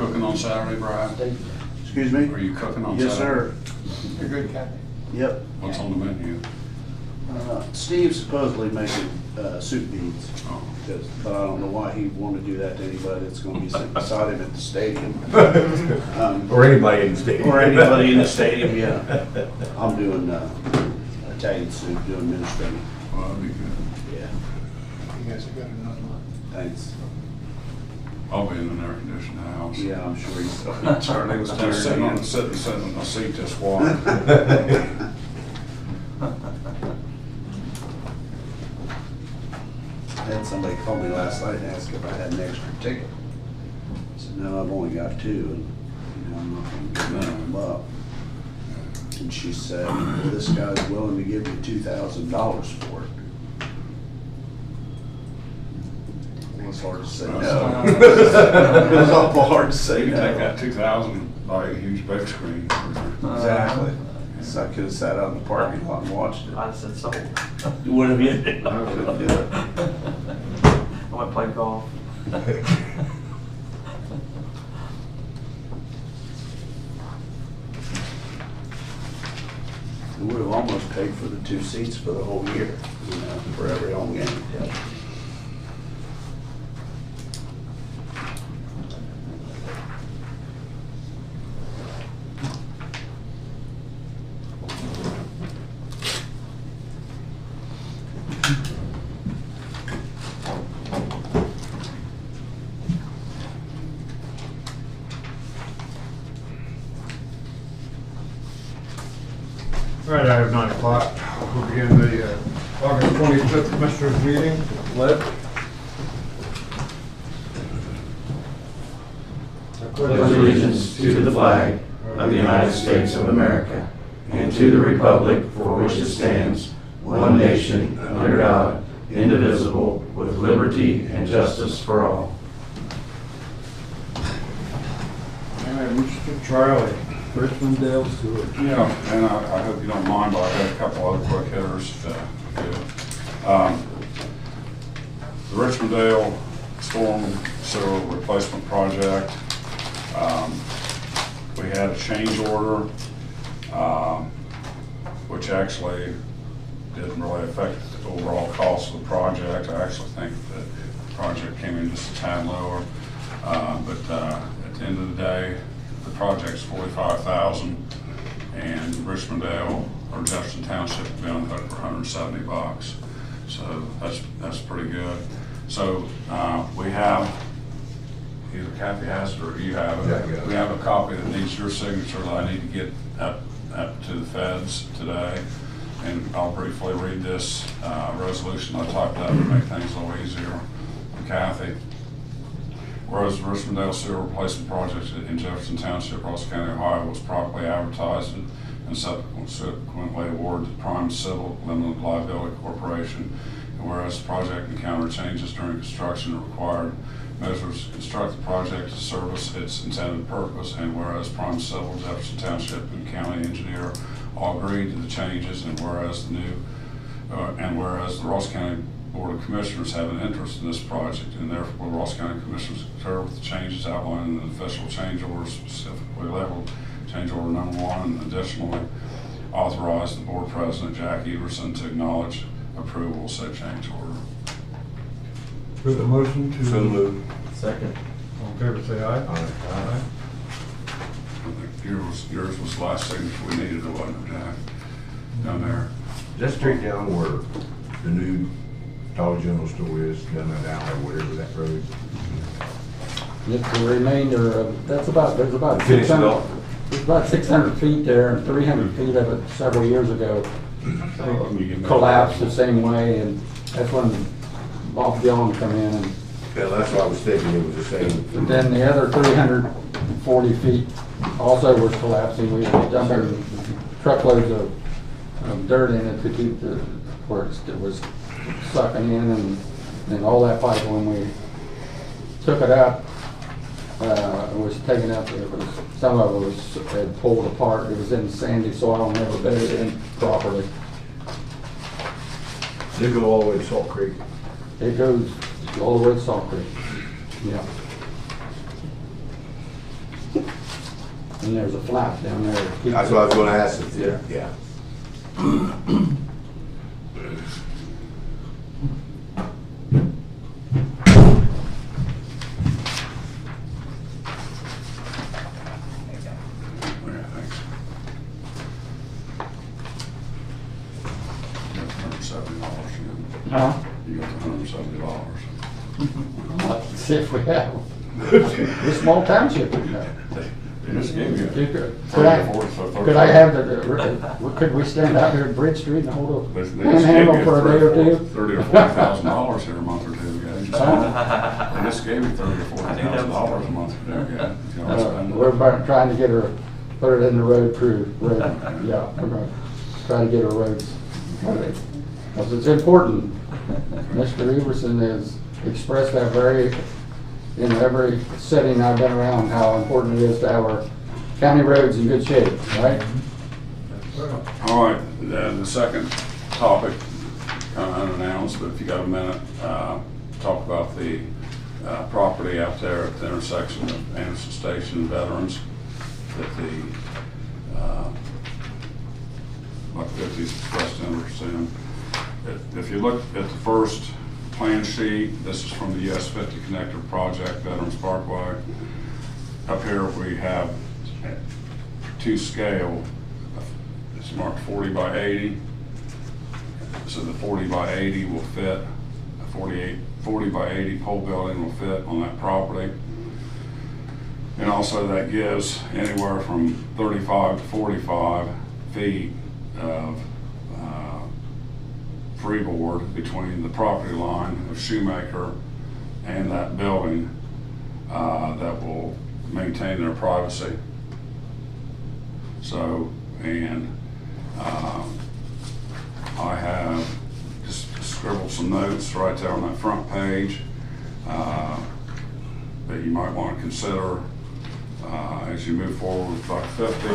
cooking on Saturday, Brad? Excuse me? Are you cooking on Yes, Saturday? sir. You're good, Kathy. Yep. What's on the menu? Steve's supposedly making soup beans, Oh, but I don't know why he wanted to do that to anybody that's gonna be sitting beside him at the stadium. Or anybody in the state. Or anybody in the stadium, yeah. I'm doing Italian soup, doing minestrone. well, that'd be good. Yeah, You guys have got another one. thanks. I'll be in an air-conditioned house. Yeah, I'm sure he's. Charlie was just sitting in the seat just watching. I had somebody call me last night and ask if I had an extra ticket. I said, no, I've only got two, and, I'm not gonna give them up. And she said, well, this guy's willing to give you $2,000 for it. It was hard to say no. It was awful hard to say You no. can take that 2,000, buy a huge big screen. Exactly. So I could have sat out in the parking lot and watched it. I said sold. You would have been. I went play golf. We would have almost paid for the two seats for the whole year, for every home game. All right, I have 9 o'clock. We'll begin the August 25th Commissioners meeting. Led. Pledge allegiance to the flag of the United States of America and to the republic for which it stands, one nation, under God, indivisible, with liberty and justice for all. All right, Mr. Charlie. Richmond Dale Stewart. Yeah, and I hope you don't mind, but I had a couple other quick hitters to do. The Richmond-Dale Storm Sewer Replacement Project. We had a change order, which actually didn't really affect the overall cost of the project. I actually think that the project came in just a tad lower. But at the end of the day, the project's $45,000, and Richmond-Dale or Jefferson Township will be on the hook for $170. So that's pretty good. So we have, either Kathy has it or you have it. Yeah, I got it. We have a copy that needs your signature that I need to get up to the feds today. And I'll briefly read this resolution I typed up to make things a little easier for Kathy. Whereas the Richmond-Dale Sewer Replacement Project in Jefferson Township, Ross County, Ohio was properly advertised and subsequently awarded to Prime Civil Limited Liability Corporation. And whereas the project encountered changes during construction and required measures to construct the project to service its intended purpose, and whereas Prime Civil, Jefferson Township, and County Engineer all agreed to the changes, and whereas the Ross County Board of Commissioners have an interest in this project, and therefore the Ross County Commissioners concur with the changes outlined in the official change order, specifically labeled change order number 1, and additionally authorize the board president, Jack Everson, to acknowledge approval of said change order. With the motion to. So moved. Second. All in favor, say aye. Aye. I think yours was the last signature we needed, wasn't it, Jack? Down there. That's straight down where the new Dollar General store is, down that alley, whatever that road. It's the remainder of, there's about Finish it 600, off. there's about 600 feet there, and 300 feet of it several years ago collapsed the same way, and that's when Bob Dillon come in, and Yeah, that's what I was thinking, it was the same. then the other 340 feet also was collapsing. We were dumping truckloads of dirt in it to keep the, where it was sucking in, and all that pipe, when we took it up, it was taken up, some of it was had pulled apart. It was in sandy soil, never bedded in properly. They go all the way to Salt Creek. It goes all the way to Salt Creek. Yeah. And there's a flap down there. to keep That's it- what I was gonna ask if, yeah. Yeah, thanks. You got $170, Huh? you got the $170. Let's see if we have. This small township, we know. They just gave you You could- 30 or 40, so 30. Could I have could we stand out here at Bridge Street and hold They a just gave panhandle you for a day or two? $30,000 or $40,000 here a month or two ago. You just- They just gave you $30,000 or $40,000 a month ago. You know, spend it. We're trying to get her, put it in the road crew, road, yeah, we're gonna try to get her roads. Because it's important. Mr. Everson has expressed that in every setting I've been around, how important it is to have our county roads in good shape, right? All right, the second topic, kind of unannounced, but if you got a minute, talk about the property out there at the intersection of Anderson Station and Veterans, that the Buck 50 expressed interest in. If you look at the first plan sheet, this is from the US 50 Connector Project, Veterans Parkway. Up here we have to scale, it's marked 40 by 80. So the 40 by 80 will fit, a 40 by 80 pole building will fit on that property. And also that gives anywhere from 35 to 45 feet of freeboard between the property line of Shoemaker and that building that will maintain their privacy. So, and I have just scribbled some notes right there on that front page that you might want to consider as you move forward with Buck 50.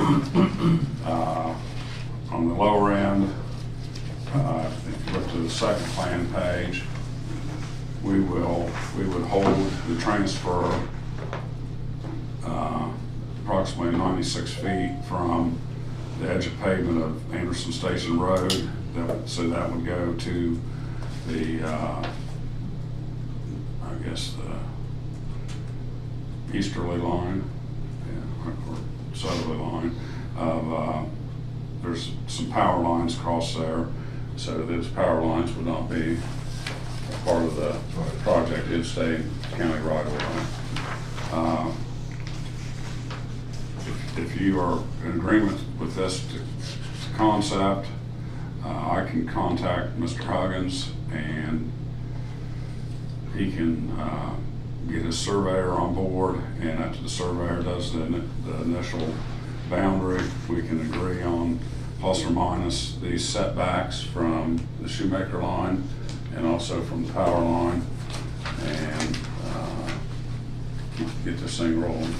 On the lower end, if you look to the second plan page, we would hold the transfer approximately 96 feet from the edge of pavement of Anderson Station Road. So that would go to the, I guess, the easterly line, yeah, or southerly line of, there's some power lines across there, so those power lines would not be part of the project. It'd stay county right away. If you are in agreement with this concept, I can contact Mr. Huggins and he can get his surveyor on board, and after the surveyor does the initial boundary, we can agree on plus or minus these setbacks from the Shoemaker line and also from the power line, and get this thing rolling.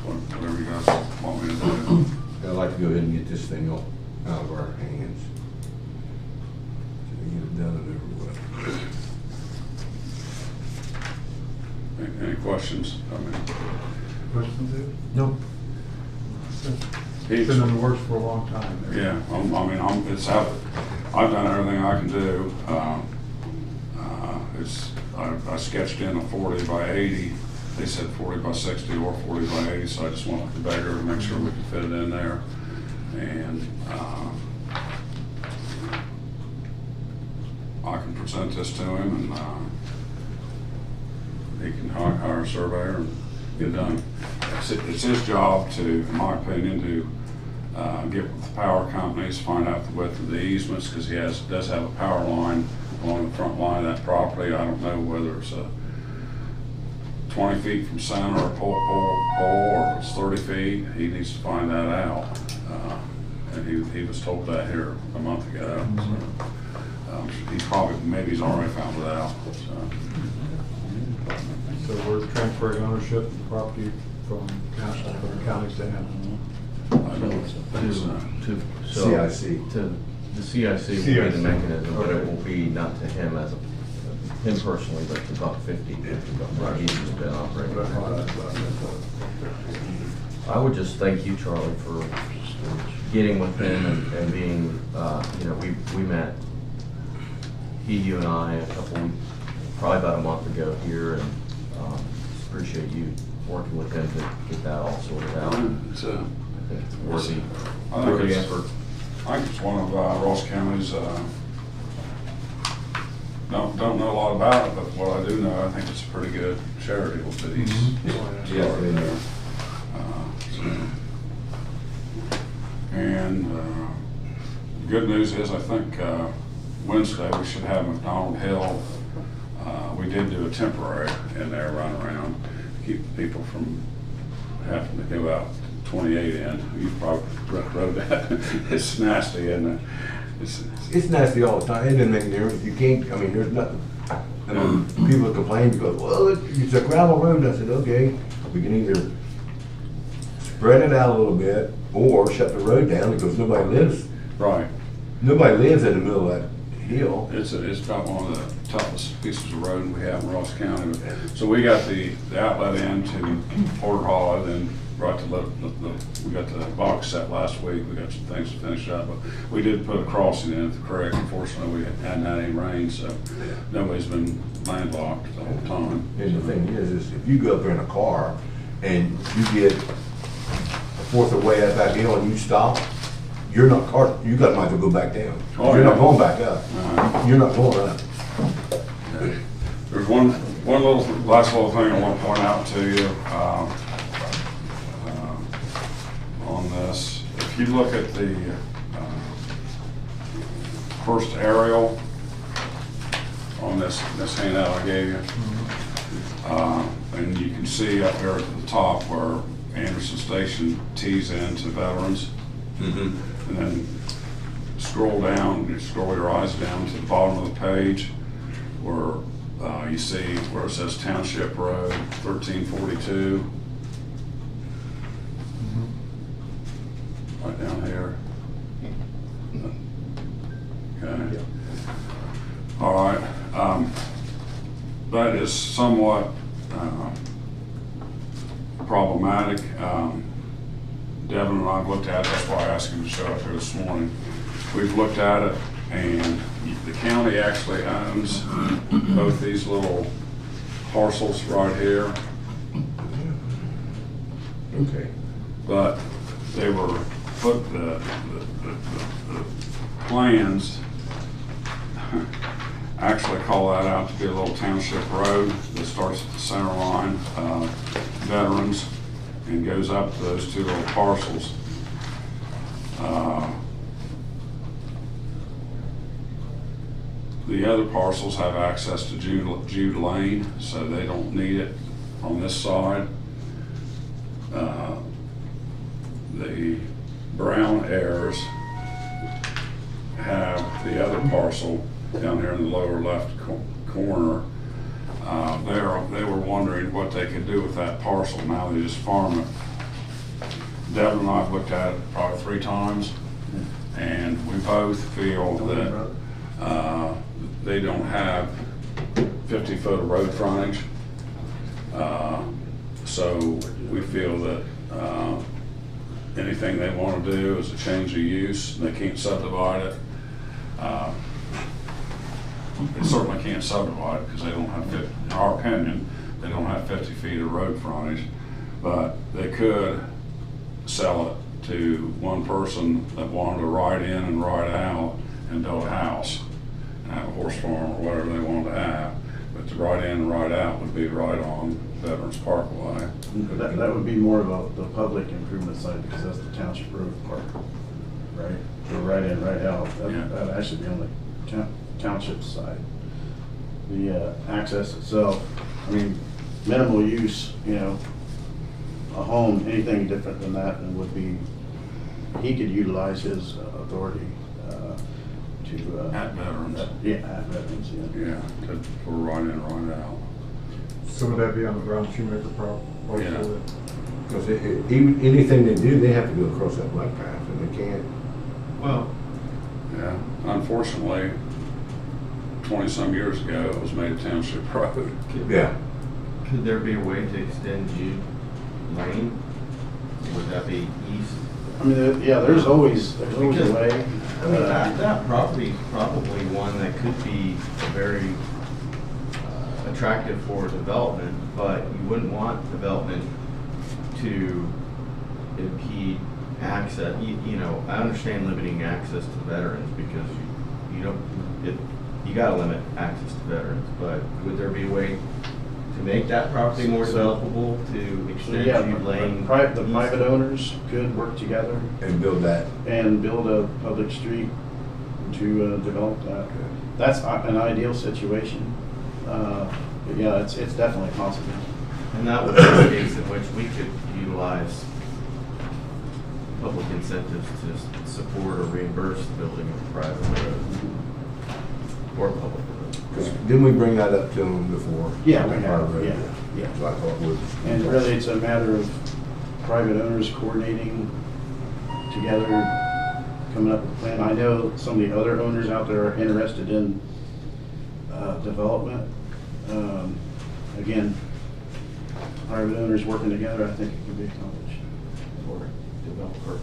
So whatever you guys want me to do. I'd like to go ahead and get this thing out of our hands. So we get it done and over with. Any questions? I mean, Questions, Dave? No. It's been in the works for a long time. yeah, it's out. I've done everything I can do. I sketched in a 40 by 80. They said 40 by 60 or 40 by 80, so I just wanted the beggar to make sure we could fit it in there. And I can present this to him, and he can hire a surveyor and get it done. It's his job to, in my opinion, to get with the power companies, find out the width of the easements, because he does have a power line along the front line of that property. I don't know whether it's a 20 feet from center or pole, or if it's 30 feet. He needs to find that out. And he was told that here a month ago. So, maybe he's already found it out. So we're transferring ownership of the property from county to him. I don't think so. CIC. To the CIC will be the mechanism, but it will be not to him him personally, but to Buck 50. He's just been operating. I would just thank you, Charlie, for getting with him and being, you know, we met, you and I, probably about a month ago here, and appreciate you working with him to get that all sorted out. It's I think it's worthy effort. I think it's one of Ross County's, don't know a lot about it, but what I do know, I think it's a pretty good charity that he's started there. And the good news is, I think Wednesday we should have McDonald Hill. We did do a temporary in there, run around, keep people from having to go out 28 in. You probably rode that. It's nasty, isn't it? It's nasty all the time. It doesn't make any difference. You can't, I mean, there's nothing. I mean, people complain because, well, it's a gravel road. I said, okay, we can either spread it out a little bit or shut the road down because nobody lives in the middle of that hill. It's about one of the toughest pieces of road we have in Ross County. So we got the outlet into Porter Hollow, then right to we got the box set last week. We got some things to finish up, but we did put a crossing in at the creek. Unfortunately, we hadn't had any rain, so nobody's been landlocked the whole time. And the thing is if you go up there in a car and you get a fourth of the way up that hill and you stop, you might as well go back down. Oh, You're yeah. not going back up. You're not going up. There's one last little thing I want to point out to you on this. If you look at the first aerial on this handout I gave you, and you can see up there at the top where Anderson Station tees into Veterans. And then scroll down, you scroll your eyes down to the bottom of the page where you see where it says Township Road 1342. Right down here. Okay. All right. That is somewhat problematic. Devin and I have looked at it, that's why I asked him to show up here this morning. We've looked at it, and the county actually owns both these little parcels right here. Okay. But they were put the plans actually call that out to be a little township road that starts at the center line, Veterans, and goes up to those two little parcels. The other parcels have access to Jude Lane, so they don't need it on this side. The brown heirs have the other parcel down here in the lower left corner. They were wondering what they could do with that parcel. Now they just farm it. Devin and I have looked at it probably 3 times, and we both feel that they don't have 50 foot of road frontage. So we feel that anything they want to do is a change of use. They can't subdivide it. They certainly can't subdivide it because they don't have 50, in our opinion, they don't have 50 feet of road frontage, but they could sell it to one person that wanted to ride in and ride out and build a house and have a horse farm or whatever they wanted to have. But to ride in and ride out would be right on Veterans Parkway. That would be more of the public improvement side because that's the township road part, right? So right in, right out. That'd actually be on the township side. The access itself, I mean, minimal use, you know, a home, anything different than that, and would be, he could utilize his authority to At Veterans. At Veterans, yeah. Yeah, for ride in, ride out. So would that be on the Brown Shoemaker property? Yeah. Because anything they do, they have to go across that bike path, and they can't. Well, Yeah, unfortunately, 20-some years ago, it was made a township road. Yeah. could there be a way to extend Jude Lane Would that be east? I mean, yeah, there's always a way. I mean, that property is probably one that could be very attractive for development, but you wouldn't want development to impede access. You know, I understand limiting access to veterans because you don't, you gotta limit access to veterans, but would there be a way to make that property more developable, to extend Yeah, you lane? the private owners could work together And build that. and build a public street to develop that. That's an ideal situation. But yeah, it's definitely possible. And that would be a case in which we could utilize public incentives to support or reimburse the building of a private road or public road. 'Cause didn't we bring that up to them before? Yeah, we have, Private road. yeah. So I thought would. And really, it's a matter of private owners coordinating together, coming up with a plan. I know some of the other owners out there are interested in development. Again, private owners working together, I think it could be accomplished. Or developer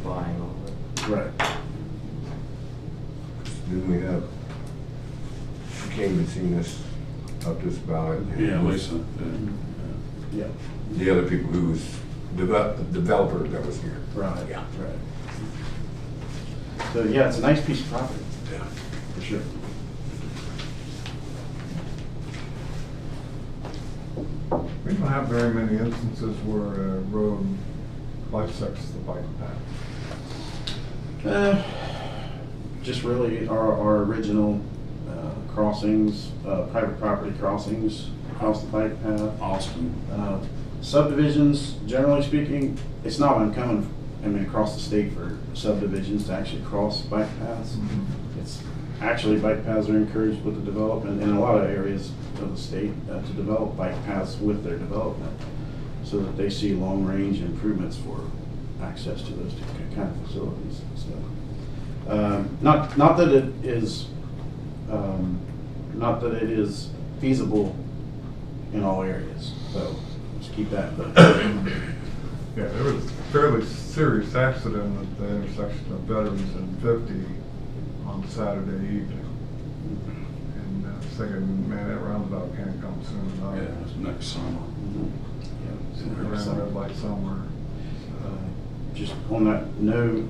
buying all of it. Right. Didn't we have, she came and seen us up this valley. Yeah, Lisa. Yeah, The other people who was, developer that was here. right, Yeah. right. So, yeah, it's a nice piece of property, Yeah. for sure. We don't have very many instances where a road bisects the bike path. Just really our original crossings, private property crossings across the bike path. Austin. Subdivisions, generally speaking, it's not uncommon, I mean, across the state for subdivisions to actually cross bike paths. It's actually, bike paths are encouraged with the development in a lot of areas of the state to develop bike paths with their development so that they see long-range improvements for access to those kind of facilities. So, not that it is feasible in all areas, so just keep that in mind. Yeah, there was a fairly serious accident at the intersection of Veterans and 50 on Saturday evening. And I was thinking, man, that roundabout can't come soon Yeah, enough. it's next summer. They ran a red light somewhere. Just on that note,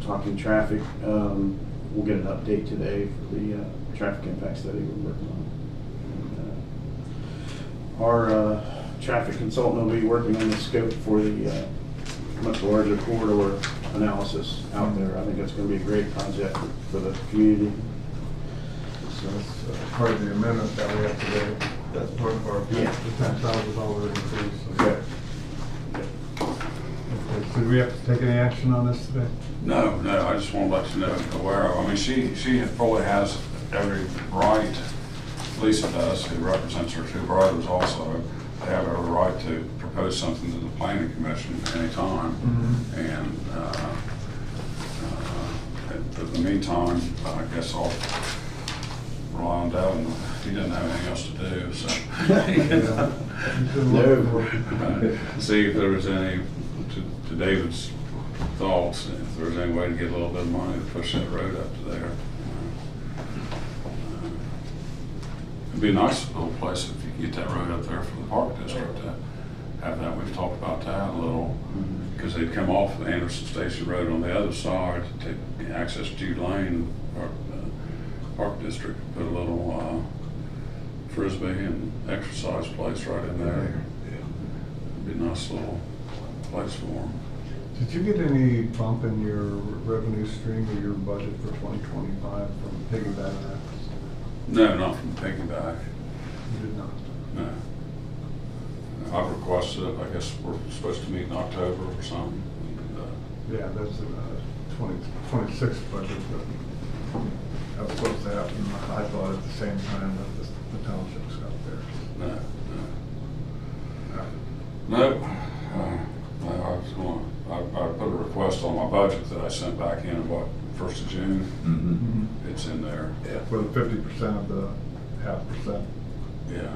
talking traffic, we'll get an update today for the traffic impact study we're working on. Our traffic consultant will be working on the scope for the much larger corridor analysis out there. I think that's going to be a great project for the community. So that's part of the amendment that we have today. That's part of our, Yeah. the $10,000 increase. Okay. Okay, so do we have to take any action on this today? No, I just want to let you know, aware of, I mean, she fully has every right, Lisa does, who represents her two brothers also, they have every right to propose something to the planning commission at any time. And in the meantime, I guess I'll rely on Devin. He didn't have anything else to do, so. See if there was any, to David's thoughts, if there was any way to get a little bit of money to push that road up to there. It'd be a nice little place if you could get that road up there for the park district to have that. We've talked about that a little, because they'd come off the Anderson Station Road on the other side to take access Jude Lane, or park district, put a little frisbee and exercise place right in there. It'd be a nice little place for them. Did you get any bump in your revenue stream or your budget for 2025 from piggyback that? No, not from piggyback. You did not? No. I've requested it. I guess we're supposed to meet in October or something. Yeah, that's a 26th budget, but that was supposed to happen, I thought, at the same time that the townships got theirs. No. I was going. I put a request on my budget that I sent back in about 1st of June. It's in there. For the 50% of the 0.5%. Yeah.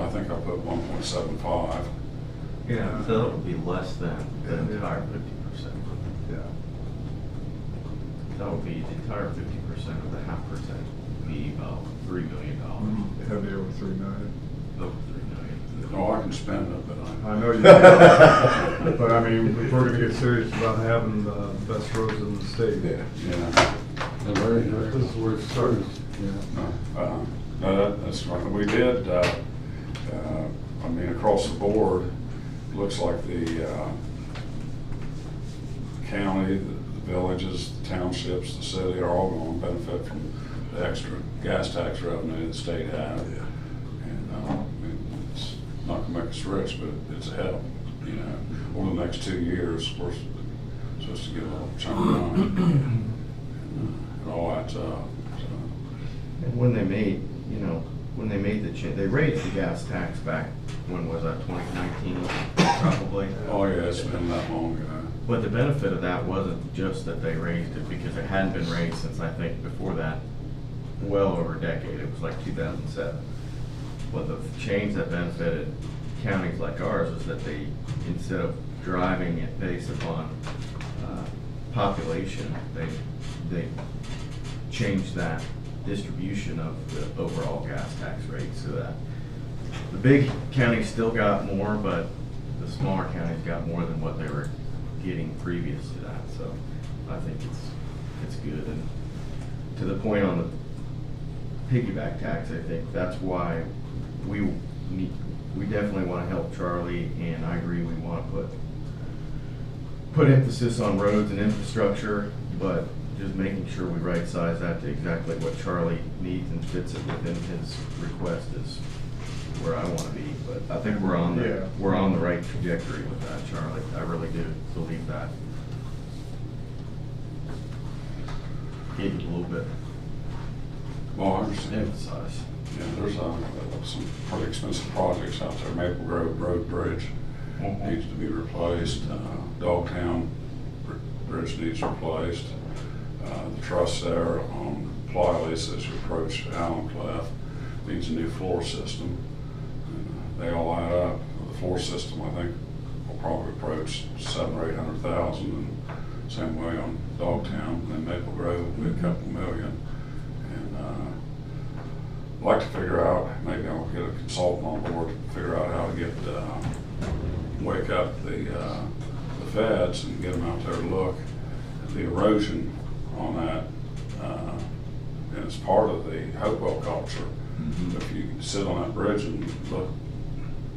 I think I put 1.75. Yeah. So that would be less than the Yeah. entire 50%. Yeah. That would be the entire 50% of the 0.5% be about $3 million. Heavy over 3 million. Over $3 million. Oh, I can spend it, but I know you can. But I mean, if we're gonna get serious about having the best roads in the state. Yeah. Yeah. This is where it starts. No, that's right. We did, I mean, across the board, looks like the county, the villages, the townships, the city are all going to benefit from the extra gas tax revenue the state had. And I mean, it's not going to make us rich, but it's a help. You know, over the next 2 years, we're supposed to get a little chunk of money. It all adds up. So. And when they made, when they made the change, they raised the gas tax back, when was that, 2019, probably? Oh, yeah, it's been that long ago. But the benefit of that wasn't just that they raised it, because it hadn't been raised since, I think, before that, well over a decade. It was like 2007. But the change that benefited counties like ours is that they, instead of driving it based upon population, they changed that distribution of the overall gas tax rate, so that the big counties still got more, but the smaller counties got more than what they were getting previous to that. So I think it's good. And to the point on the piggyback tax, I think that's why we definitely want to help Charlie, and I agree we want to put emphasis on roads and infrastructure, but just making sure we right size that to exactly what Charlie needs and fits it within his request is where I want to be. But I think we're on the right trajectory with that, Charlie. I really do believe that. Get a little bit Well, I understand. emphasize. Yeah, there's some pretty expensive projects out there. Maple Grove Road Bridge needs to be replaced. Dogtown Bridge needs replaced. The truss there on Plyless as you approach Allen Cleft needs a new floor system. And, they all add up. The floor system, I think, will probably approach $700,000 or $800,000. And same way on Dogtown. And then Maple Grove will be a couple million. And I'd like to figure out, maybe I'll get a consultant on board to figure out how to get wake up the feds and get them out there to look at the erosion on that. And it's part of the Hopewell culture. If you sit on that bridge and look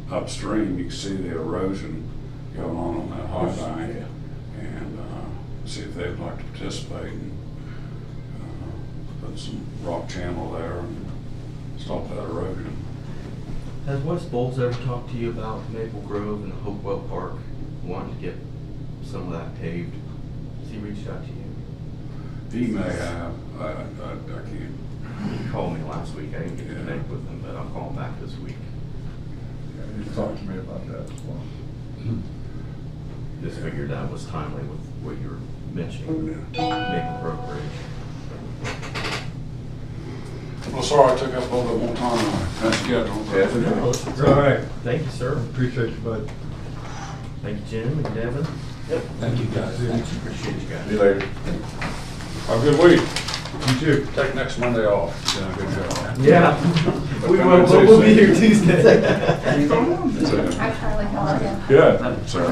upstream, you can see the erosion going on that high bank, and see if they'd like to participate and put some rock channel there and stop that erosion. Has Wes Bowles ever talked to you about Maple Grove and Hopewell Park, wanting to get some of that paved? Has he reached out to you? He may have, I can't. He called me last week. I didn't get to connect with him, but I'll call him back this week. Yeah, he's talked to me about that as well. Just figured that was timely with what you were mentioning, Maple Grove Bridge. Well, sorry I took up a little bit more time on that schedule. All right. Thank you, sir. Appreciate you, bud. Thank you, Jim and Devin. Yep. Thank you, guys. Appreciate you guys. See you later. Have a good week. You too. Take next Monday off. Done a good job. Yeah. We'll be here Tuesday. Hi, Charlie, how are you? Good. Sir.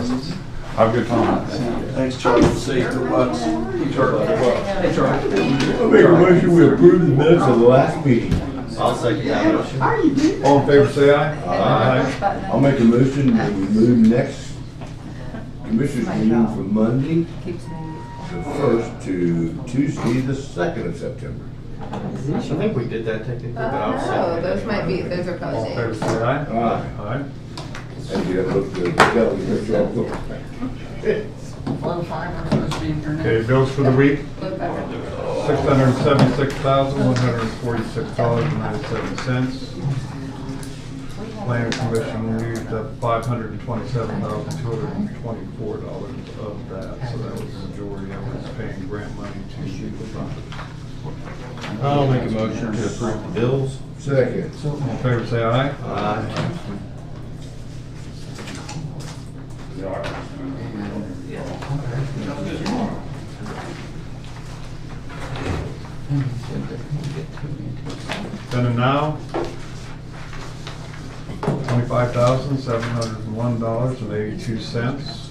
Have a good time. Thanks, Charlie. See you. Good luck. Hey, Charlie. I'll make a motion, we approve the minutes of the last meeting. I'll second that motion. All in favor, say aye. I'll make a motion that we move next commissioners meeting from Monday, Keeps me. the 1st, to Tuesday, the 2nd of September. I think we did that technically, but I'll second Oh, it. those might be, those are All in favor, probably say aye. Aye. Aye. And you have to look good, tell me what you're doing. Okay, bills for the week, look better. $676,146.97. Planning Commission used up $527,224 of that, so that was the majority of it, is paying grant money to the properties. I'll make a motion to approve the bills. Second. All in favor, say aye. Aye. Then and now, $25,701.82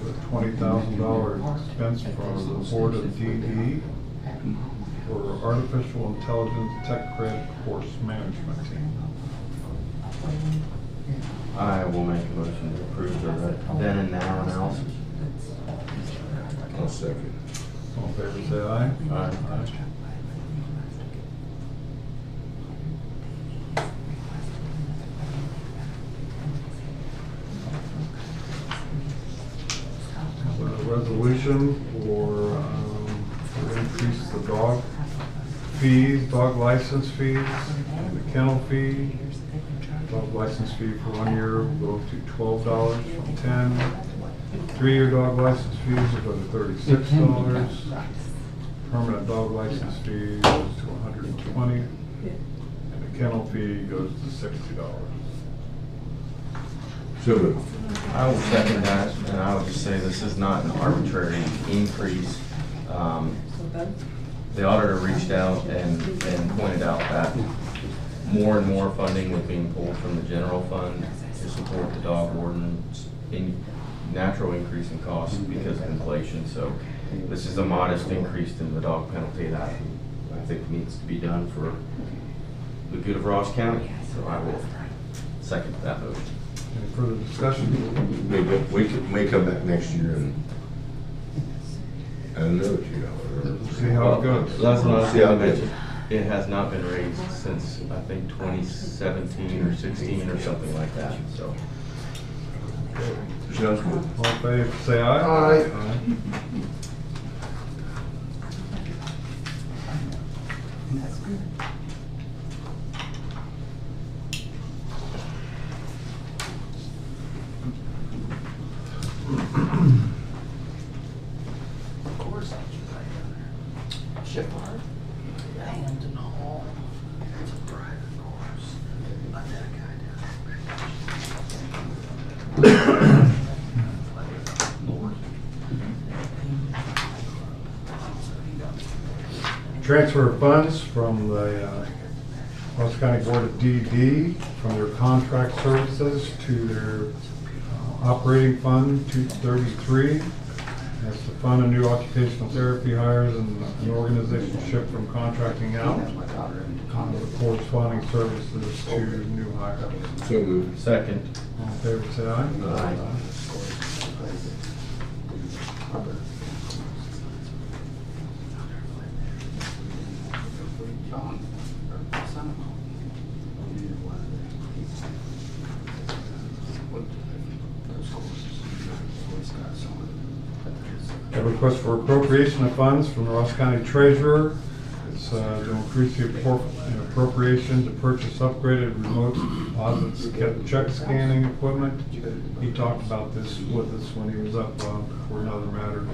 with $20,000 expense from the Board of DD for Artificial Intelligence Tech Credit Course Management Team. I will make a motion to approve the then and now analysis. I'll second. All in favor, say aye. Aye. A resolution for increase the dog fees, dog license fees, and the kennel fee. Dog license fee for 1 year will go to $12 from 10. 3-year dog license fees will go to $36. Permanent dog license fee goes to $120. And the kennel fee goes to $60. So moved. I will second that, and I would just say this is not an arbitrary increase. The auditor reached out and pointed out that more and more funding was being pulled from the general fund to support the dog warden's natural increase in costs because of inflation. So this is a modest increase in the dog penalty that I think needs to be done for the good of Ross County. So I will second that motion. Any further discussion? We come back next year and another $2. See how it goes. That's what I was See how going to it mention. It has not been raised since, I think, 2017 or 16 or something like that, so. Sounds good. All in favor, say aye. Aye. Transfer of funds from the Ross County Board of DD from their contract services to their operating fund 233. That's to fund a new occupational therapy hires and an organization shift from contracting out. The corresponding services to new hires. So moved. Second. All in favor, say aye. Aye. A request for appropriation of funds from the Ross County Treasurer. It's to increase the appropriation to purchase upgraded remote deposits, check scanning equipment. He talked about this with us when he was up for another matter.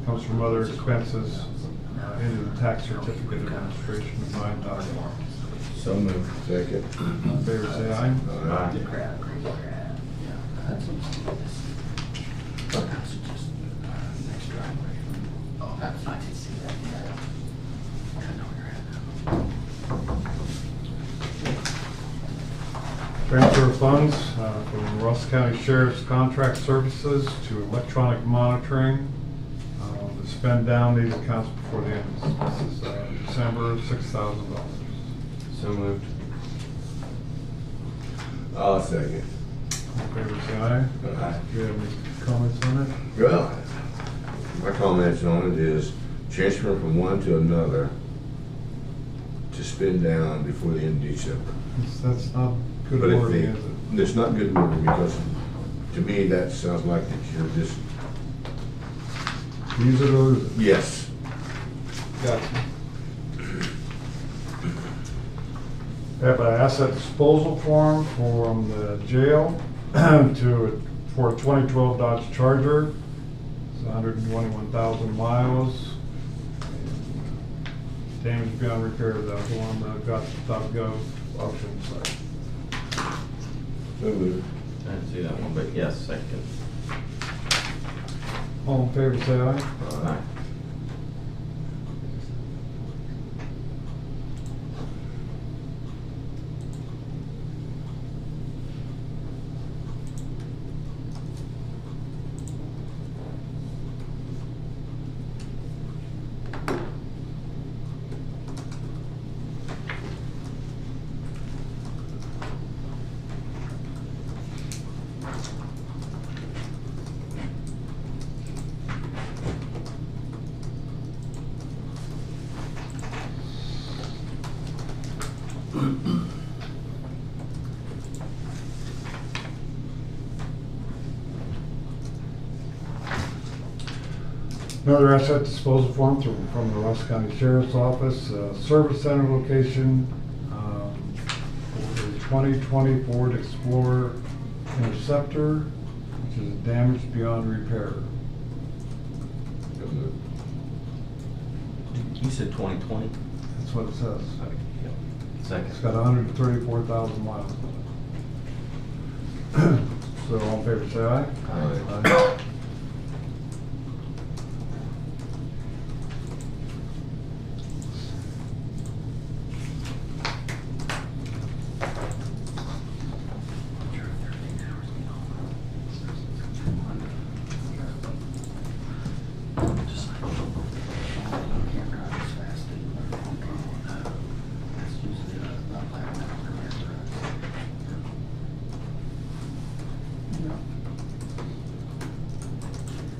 Comes from other expenses into the tax certificate administration of $9,000. So moved. Second. All in favor, say aye. Aye. Transfer of funds from Ross County Sheriff's Contract Services to electronic monitoring. To spend down these accounts before the end. This is December, $6,000. So moved. I'll second. All in favor, say aye. Aye. Do you have any comments on it? Well, my comments on it is transfer from one to another to spend down before the end of December. That's not good But if wording, they, is it? it's not good wording because to me that sounds like that you're just, Use it or lose it. yes. Gotcha. We have an asset disposal form from the jail for a 2012 Dodge Charger. It's 121,000 miles. Damage beyond repair, that was the one that got the .gov auction site. So moved. I didn't see that one, but yes, second. All in favor, say aye. Aye. Another asset disposal form from the Ross County Sheriff's Office, Service Center location, for a 2020 Ford Explorer Interceptor, which is damaged beyond repair. You said 2020? That's what it says. Second. It's got 134,000 miles on it. So all in favor, say aye. Aye.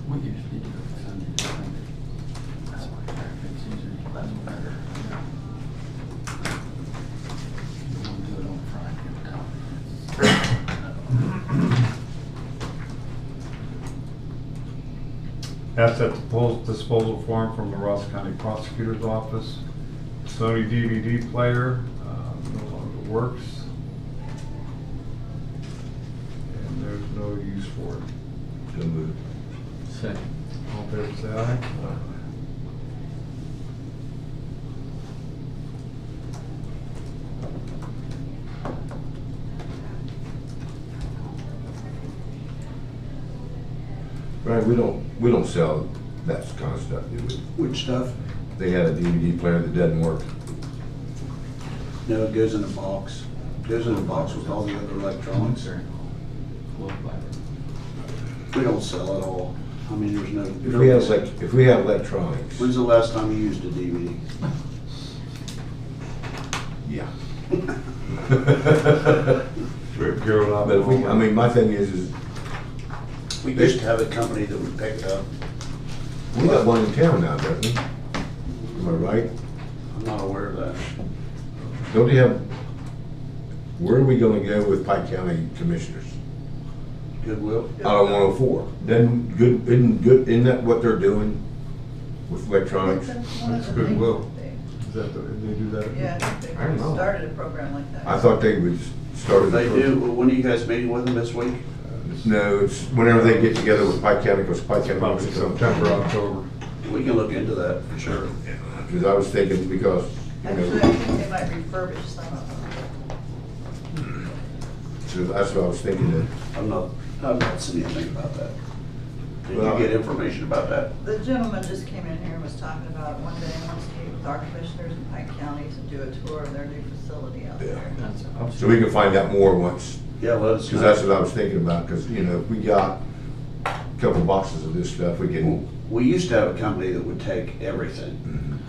We usually do it Sunday to Sunday. That's why traffic's usually a little better. You won't do it on Friday. Asset disposal form from the Ross County Prosecutor's Office. Sony DVD player, no longer works. And there's no use for it. So moved. Second. All in favor, say aye. Right, we don't sell that kind of stuff, do we? Which stuff? They had a DVD player that doesn't work. No, it goes in a box. Goes in a box with all the other electronics. We don't sell it all. I mean, there's no. If we have electronics, When's the last time you used a DVD? yeah. Carol, But if we, I mean, my thing is We used to have a company that would pick it up. we got one in town now, don't we? Am I right? I'm not aware of that. Don't they have, where are we gonna go with Pike County Commissioners? Goodwill? Out on 104. Isn't that what they're doing with electronics? That's Goodwill. Is that, they do that? Yeah, I think I don't they know. started a program like that. I thought they would start. They do. Well, when are you guys meeting with them this week? No, it's whenever they get together with Pike County, because Pike County wants Probably to come. September, October. We can look into that for sure. Because I was thinking, because, you Actually, I know, think they might refurbish some of them. so that's what I was thinking that. I've not seen anything about that. Did Well, you get information about that? The gentleman just came in here and was talking about one day he wants to meet with our commissioners in Pike County to do a tour of their new facility out there. So we can find out more once, Yeah, let us because know. that's what I was thinking about, because, you know, if we got a couple boxes of this stuff, we can. We used to have a company that would take everything,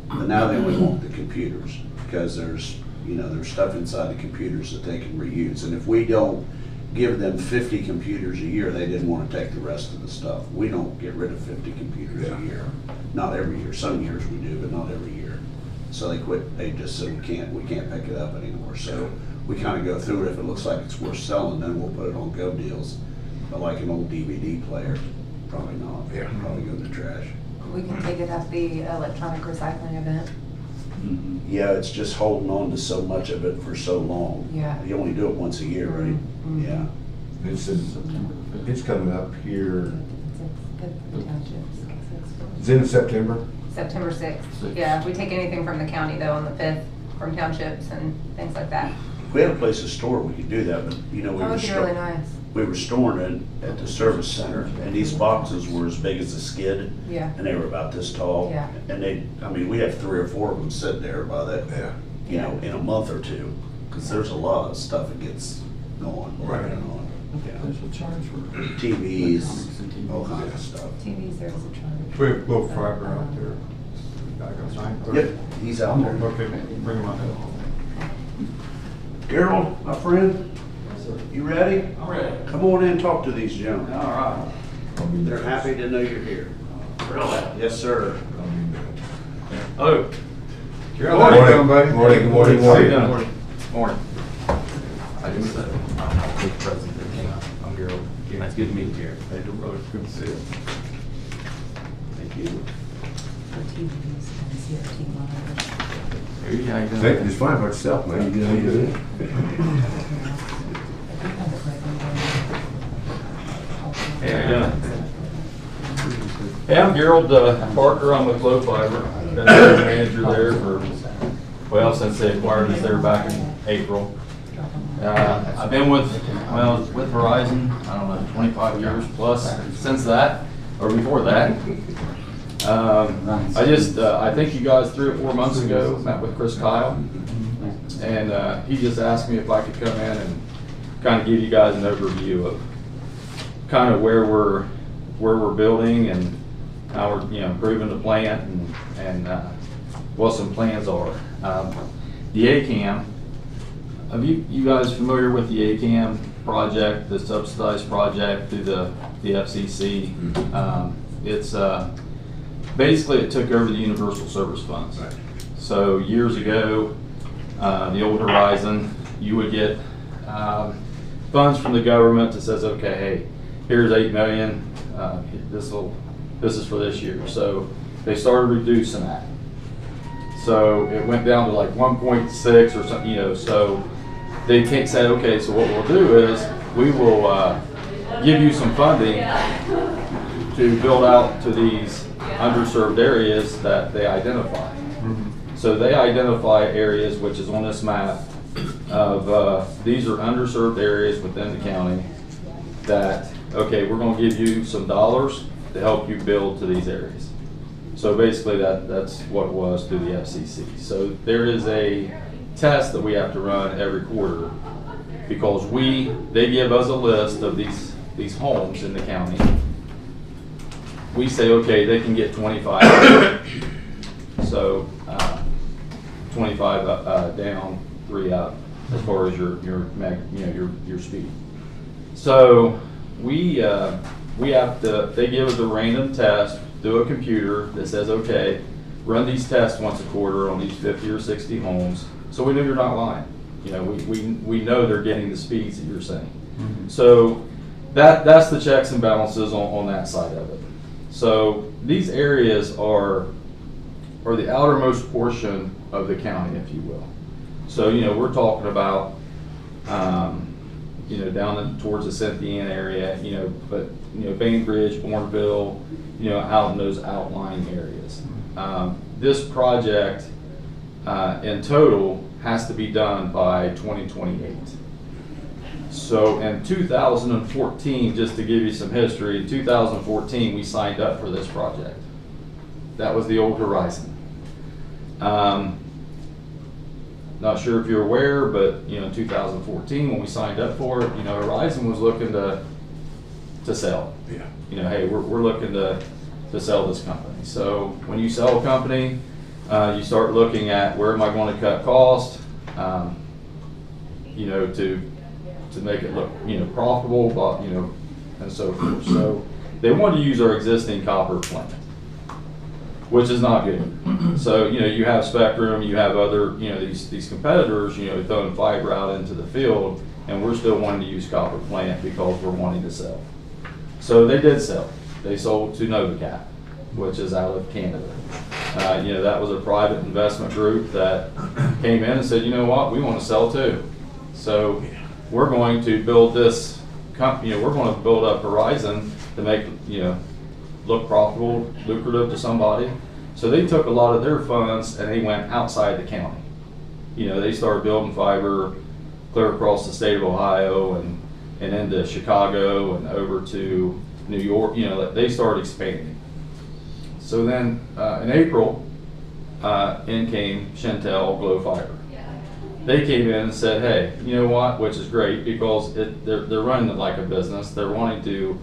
but now they only want the computers, because there's stuff inside the computers that they can reuse. And if we don't give them 50 computers a year, they didn't want to take the rest of the stuff. We don't get rid of 50 computers Yeah. a year. Not every year. Some years we do, but not every year. So they quit, they just said we can't pick it up anymore. So we kind of go through it. If it looks like it's worth selling, then we'll put it on Go Deals. But like an old DVD player, probably not. Yeah. Probably go in the trash. We can take it at the electronic recycling event. Yeah, it's just holding on to so much of it for so long. Yeah. You only do it once a year, right? Mhm. Yeah. It's coming up here, It's good for the townships. it's in September. September 6th. Yeah, we take anything from the county though on the 5th, from townships and things like that. If we had a place to store, we could do that, but we That were would be really nice. we were storing it at the service center, and these boxes were as big as a skid, Yeah. and they were about this tall. Yeah. And we have 3 or 4 of them sitting there by that, Yeah. in a month or two, because there's a lot of stuff that gets going, Right. and on. There's a charge for TVs, electronics and TVs. all kinds of stuff. TVs, there's a charge. We have Will Fiber out there. Guy goes 9:30. Yep, he's out there. Okay, bring him out. Gerald, my friend, you ready? I'm ready. Come on in and talk to these gentlemen. All right. They're happy to know you're here. Really? Yes, sir. Oh. Gerald, how you doing, buddy? Morning, morning, How you morning. doing? Morning. I just said, President, I'm Gerald. Nice good to meet you, Gary. Hey, brother, good to see you. Thank Thank you. Take it, just fine for itself, man. You know, you do it. Hey, how you doing? Hey, I'm Gerald Parker. I'm with Glow Fiber. Been the manager there for, well, since they acquired us there back in April. I've been with Verizon, I don't know, 25 years plus since that, or before that. I think you guys 3 or 4 months ago met with Chris Kyle, and he just asked me if I could come in and kind of give you guys an overview of kind of where we're building and how we're improving the plant and what some plans are. The ACAM. Are you guys familiar with the ACAM project, the subsidized project through the FCC? It's basically it took over the Universal Service Funds. Right. So years ago, the old Horizon, you would get funds from the government that says, okay, hey, here's $8 million. This is for this year. So they started reducing that. So it went down to like 1.6 or something, so they said, okay, so what we'll do is we will give you some funding to build out to these underserved areas that they identify. So they identify areas, which is on this map, of these are underserved areas within the county that, okay, we're going to give you some dollars to help you build to these areas. So basically that's what it was through the FCC. So there is a test that we have to run every quarter because they give us a list of these homes in the county. We say, okay, they can get 25. So 25 down, 3 up as far as your speed. So we have to, they give us a random test through a computer that says, okay, run these tests once a quarter on these 50 or 60 homes. So we know you're not lying. We know they're getting the speeds that you're saying. Mm-hmm. So that's the checks and balances on that side of it. So these areas are the outermost portion of the county, if you will. So, we're talking about, down towards the Cynthiana area, but, Bainbridge, Bourneville, out in those outlying areas. This project, in total, has to be done by 2028. So in 2014, just to give you some history, in 2014, we signed up for this project. That was the old Horizon. Not sure if you're aware, but in 2014 when we signed up for it, Horizon was looking to sell. Yeah. Hey, we're looking to sell this company. So when you sell a company, you start looking at where am I going to cut cost, to make it look profitable, but and so forth. So they wanted to use our existing copper plant, which is not good. So, you have Spectrum, you have other, these competitors, throwing fiber out into the field, and we're still wanting to use copper plant because we're wanting to sell. So they did sell. They sold to Novacap, which is out of Canada. That was a private investment group that came in and said, you know what, we want to sell too. So we're going to build this company, we're going to build up Horizon to make, look profitable, lucrative to somebody. So they took a lot of their funds and they went outside the county. They started building fiber clear across the state of Ohio and into Chicago and over to New York. They started expanding. So then in April, in came Shentel Glow Fiber. They came in and said, hey, you know what, which is great because they're running it like a business. They're wanting to,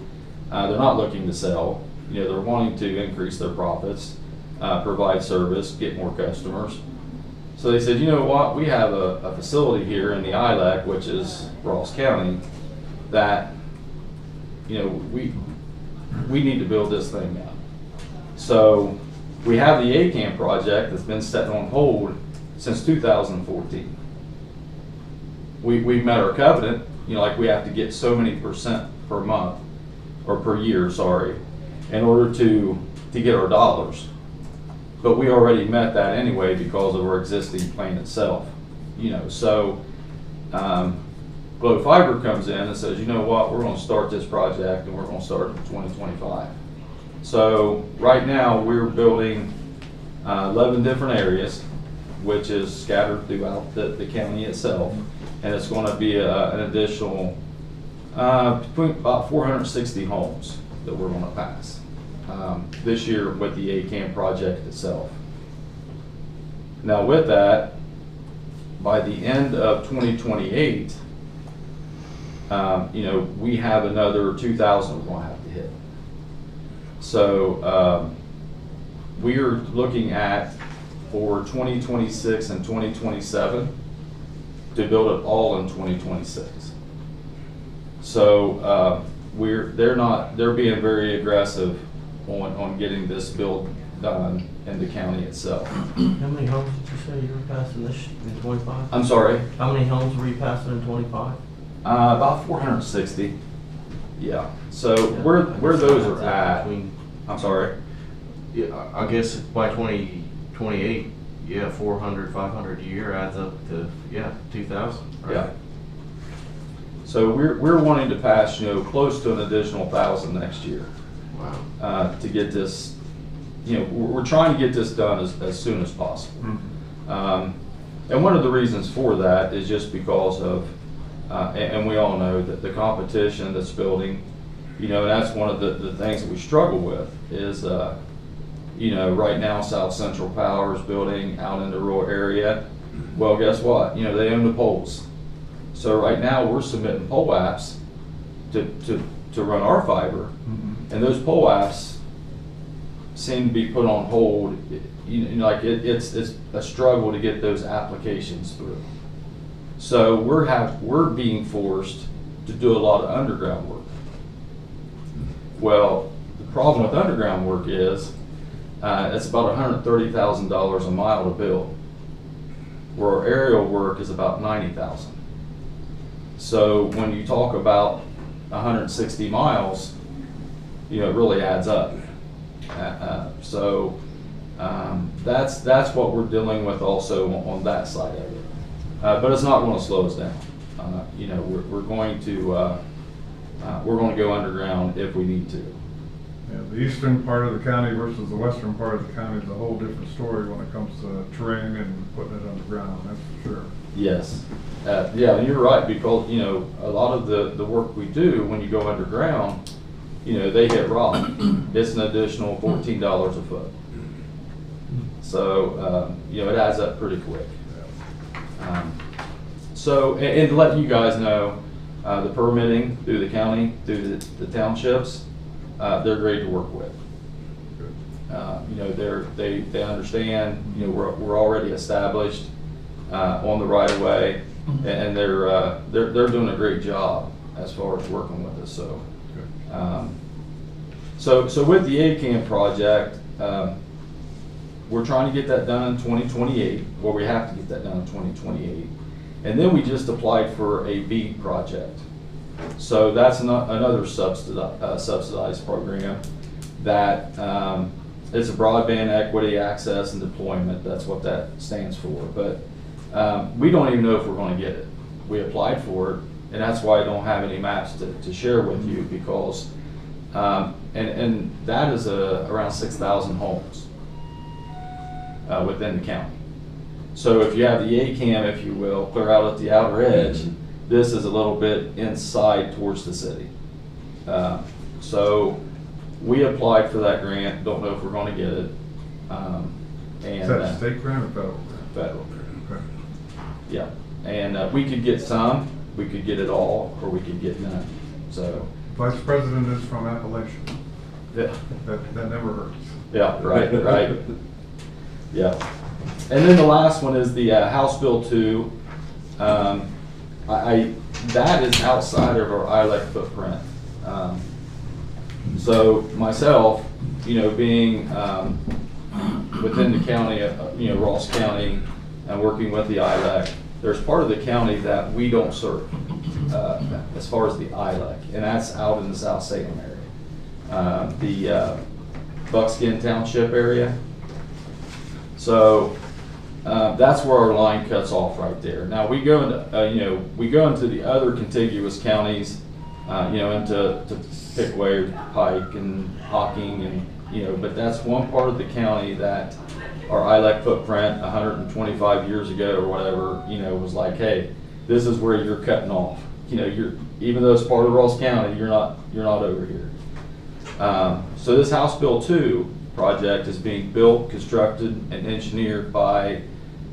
they're not looking to sell. They're wanting to increase their profits, provide service, get more customers. So they said, you know what, we have a facility here in the ILEC, which is Ross County, that, we need to build this thing out. So we have the ACAM project that's been set on hold since 2014. We've met our covenant, like we have to get so many % per month, or per year, sorry, in order to to get our dollars. But we already met that anyway because of our existing plan itself. You know, so Glow Fiber comes in and says, you know what, we're going to start this project and we're going to start in 2025. So right now we're building 11 different areas, which is scattered throughout the county itself, and it's going to be an additional between about 460 homes that we're going to pass this year with the ACAM project itself. Now with that, by the end of 2028, you know, we have another 2,000 we're going to have to hit. So we are looking at for 2026 and 2027 to build it all in 2026. So they're being very aggressive on getting this build done in the county itself. How many homes did you say you were passing this in 25? I'm sorry, How many homes were you passing in 25? about 460. Yeah. So where those are at, I'm sorry. Yeah, I guess by 2028, yeah, 400, 500 a year adds up to, yeah, 2,000. Right? Yeah. So we're wanting to pass, you know, close to an additional 1,000 next year. Wow. To get this, you know, we're trying to get this done as soon as possible. And one of the reasons for that is just because of, and we all know that the competition that's building, you know, and that's one of the things that we struggle with is, you know, right now South Central Power is building out in the rural area. Well, guess what? You know, they own the poles. So right now we're submitting pole apps to run our fiber, and those pole apps seem to be put on hold. You know, like it's a struggle to get those applications through. So we're being forced to do a lot of underground work. Well, the problem with underground work is it's about $130,000 a mile to build, where our aerial work is about $90,000. So when you talk about 160 miles, you know, it really adds up. So that's what we're dealing with also on that side of it. But it's not going to slow us down. You know, we're going to go underground if we need to. Yeah, the eastern part of the county versus the western part of the county is a whole different story when it comes to terrain and putting it underground, that's for sure. Yes. Yeah, and you're right, because, you know, a lot of the work we do when you go underground, you know, they hit rock. It's an additional $14 a foot. So, you know, it adds up pretty quick. So, and to let you guys know, the permitting through the county, through the townships, they're great to work with. You know, they understand, you know, we're already established on the right of way, and they're doing a great job as far as working with us. So, so with the ACAM project, we're trying to get that done in 2028, or we have to get that done in 2028. And then we just applied for a BEAD project. So that's another subsidized program that it's a broadband equity access and deployment. That's what that stands for. But we don't even know if we're going to get it. We applied for it, and that's why I don't have any maps to share with you, because and that is around 6,000 homes within the county. So if you have the ACAM, if you will, clear out at the outer edge, this is a little bit inside towards the city. So we applied for that grant, don't know if we're going to get it. Is that a state grant or federal? Federal. Okay. Yeah, and we could get some, we could get it all, or we could get none. So Vice President is from Appalachia. yeah, That never hurts. yeah, right. Yeah, and then the last one is the House Bill 2. That is outside of our ILEC footprint. So myself, you know, being within the county, you know, Ross County, and working with the ILEC, there's part of the county that we don't serve as far as the ILEC, and that's out in the South Salem area. Buckskin Township area. So that's where our line cuts off right there. Now we go into, we go into the other contiguous counties, into Pickaway, Pike, and Hocking, and but that's one part of the county that our ILEC footprint 125 years ago or whatever, was like, hey, this is where you're cutting off. Even though it's part of Ross County, you're not over here. So this House Bill 2 project is being built, constructed, and engineered by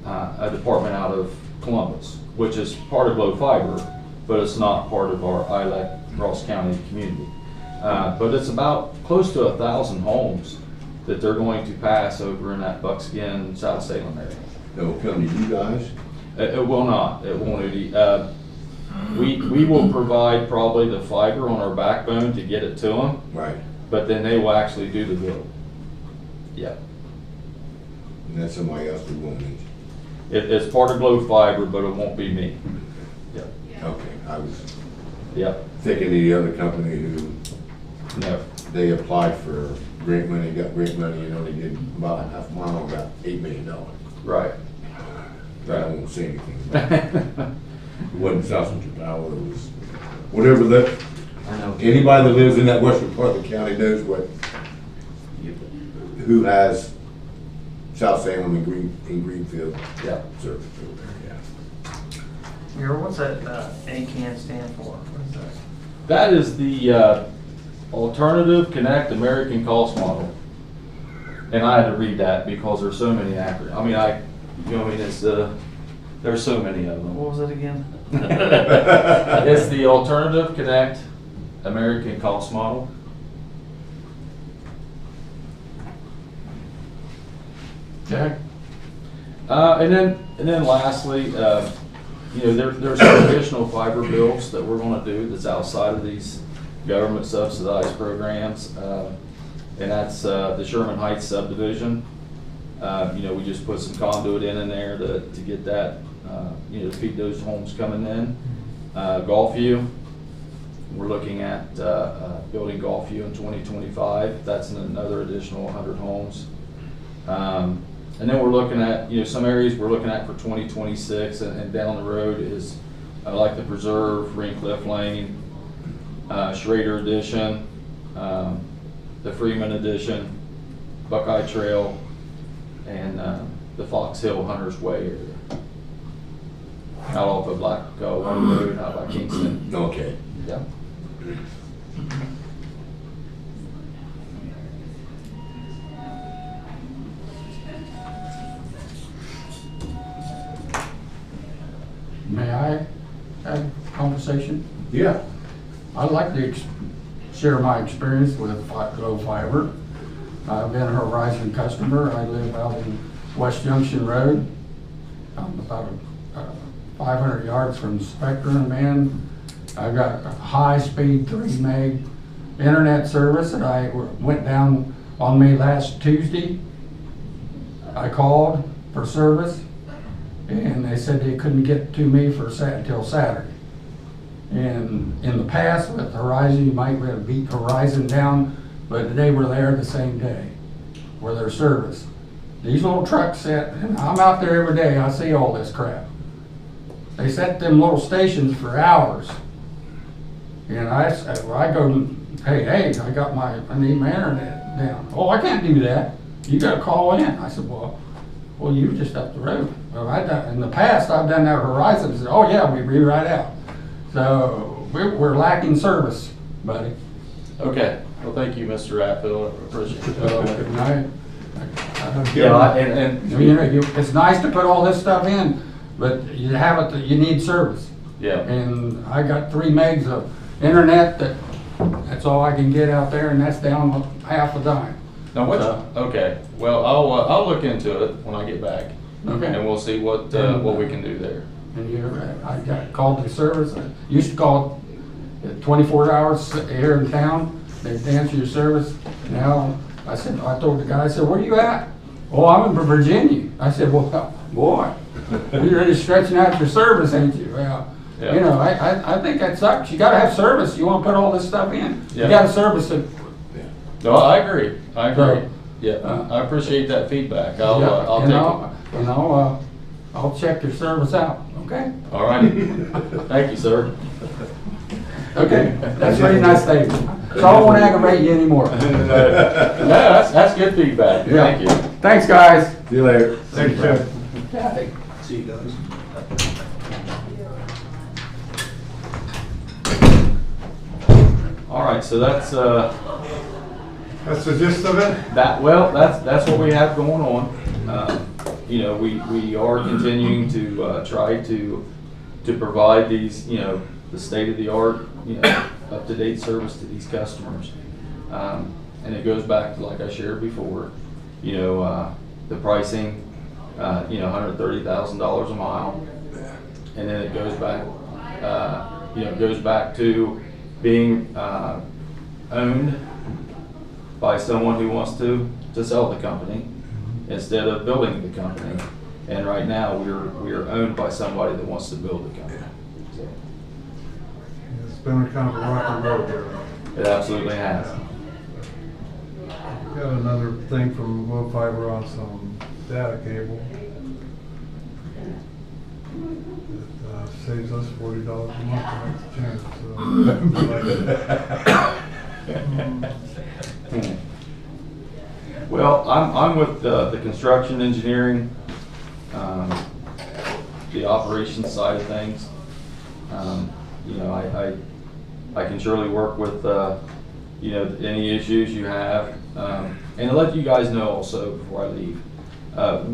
a department out of Columbus, which is part of Glow Fiber, but it's not part of our ILEC Ross County community. But it's about close to 1,000 homes that they're going to pass over in that Buckskin, South Salem area. That will come to you guys? It will not. It won't. We will provide probably the fiber on our backbone to get it to them. Right. But then they will actually do the build. Yeah. And that's somebody else we won't need. It's part of Glow Fiber, but it won't be me. Yeah. Okay, I was Yep. thinking of the other company who, No. they applied for grant money, got grant money, and only did about a half mile, and got $8 million. Right. I won't say anything about it. It wasn't South Central Power, it was whatever that, I know. anybody that lives in that western part of the county knows who has South Salem and Greenfield. Yeah. Service over there, yeah. What's that ACAN stand for? What is that? That is the Alternative Connect American Cost Model. And I had to read that because there's so many acronyms. There's so many of them. What was it again? It's the Alternative Connect American Cost Model. Okay. And then lastly, there's some additional fiber builds that we're going to do that's outside of these government subsidized programs, and that's the Sherman Heights subdivision. We just put some conduit in there to get that, to feed those homes coming in. Gulfview, we're looking at building Gulfview in 2025. That's another additional 100 homes. And then we're looking at, some areas we're looking at for 2026 and down the road is like the Preserve, Ringcliff Lane, Schrader Addition, the Freeman Addition, Buckeye Trail, and the Fox Hill Hunters Way area. Out off of Black Road, out by Kingston. Okay. Yeah. May I have a conversation? Yeah. I'd like to share my experience with Glow Fiber. I've been a Horizon customer. I live out in West Junction Road. I'm about 500 yards from Spectrum, man. I've got a high-speed 3 meg internet service that I went down on me last Tuesday. I called for service, and they said they couldn't get to me until Saturday. And in the past with Horizon, you might have beat Horizon down, but they were there the same day for their service. These little trucks set, and I'm out there every day, I see all this crap. They set them little stations for hours. And I go, hey, I need my internet down. Oh, I can't do that. You gotta call in. I said, well, you're just up the road. Well, in the past, I've done that with Horizon. I said, oh yeah, we'll be right out. So we're lacking service, buddy. Okay. Well, thank you, Mr. Ratfield. I appreciate it. It's nice to put all this stuff in, but you need service. Yeah. And I got 3 megs of internet that's all I can get out there, and that's down half a dime. Now okay. Well, I'll look into it when I get back. Okay. And we'll see what we can do there. And I got called the service. I used to call it 24 hours here in town. They'd answer your service. Now I told the guy, I said, where are you at? Oh, I'm in Virginia. I said, well, boy, you're really stretching out your service, ain't you? Well, I think that sucks. You got to have service. You want to put all this stuff in. Yeah. You got to service it. No, I agree, I agree. So, Yeah, I appreciate that feedback. I'll, Yeah, I'll and take I'll check your service out, okay? it. All right. Thank you, sir. Okay, that's a very nice statement. So I won't aggravate you anymore. No, that's good feedback. Yeah. Thank you. Thanks, guys. See you later. Thank you, Ted. See you guys. All right, so that's, That's the gist of it? that's what we have going on. You know, we are continuing to try to provide these, you know, the state-of-the-art, you know, up-to-date service to these customers. And it goes back to, like I shared before, you know, the pricing, you know, $130,000 a mile. And then it goes back, you know, it goes back to being owned by someone who wants to sell the company instead of building the company. And right now, we're owned by somebody that wants to build the company. So, It's been kind of a rocky road there. it absolutely has. Got another thing from Will Fiber on some data cable. It saves us $40 a month to make the change, so. Well, I'm with the construction engineering, the operations side of things. You know, I can surely work with, you know, any issues you have. And to let you guys know also before I leave,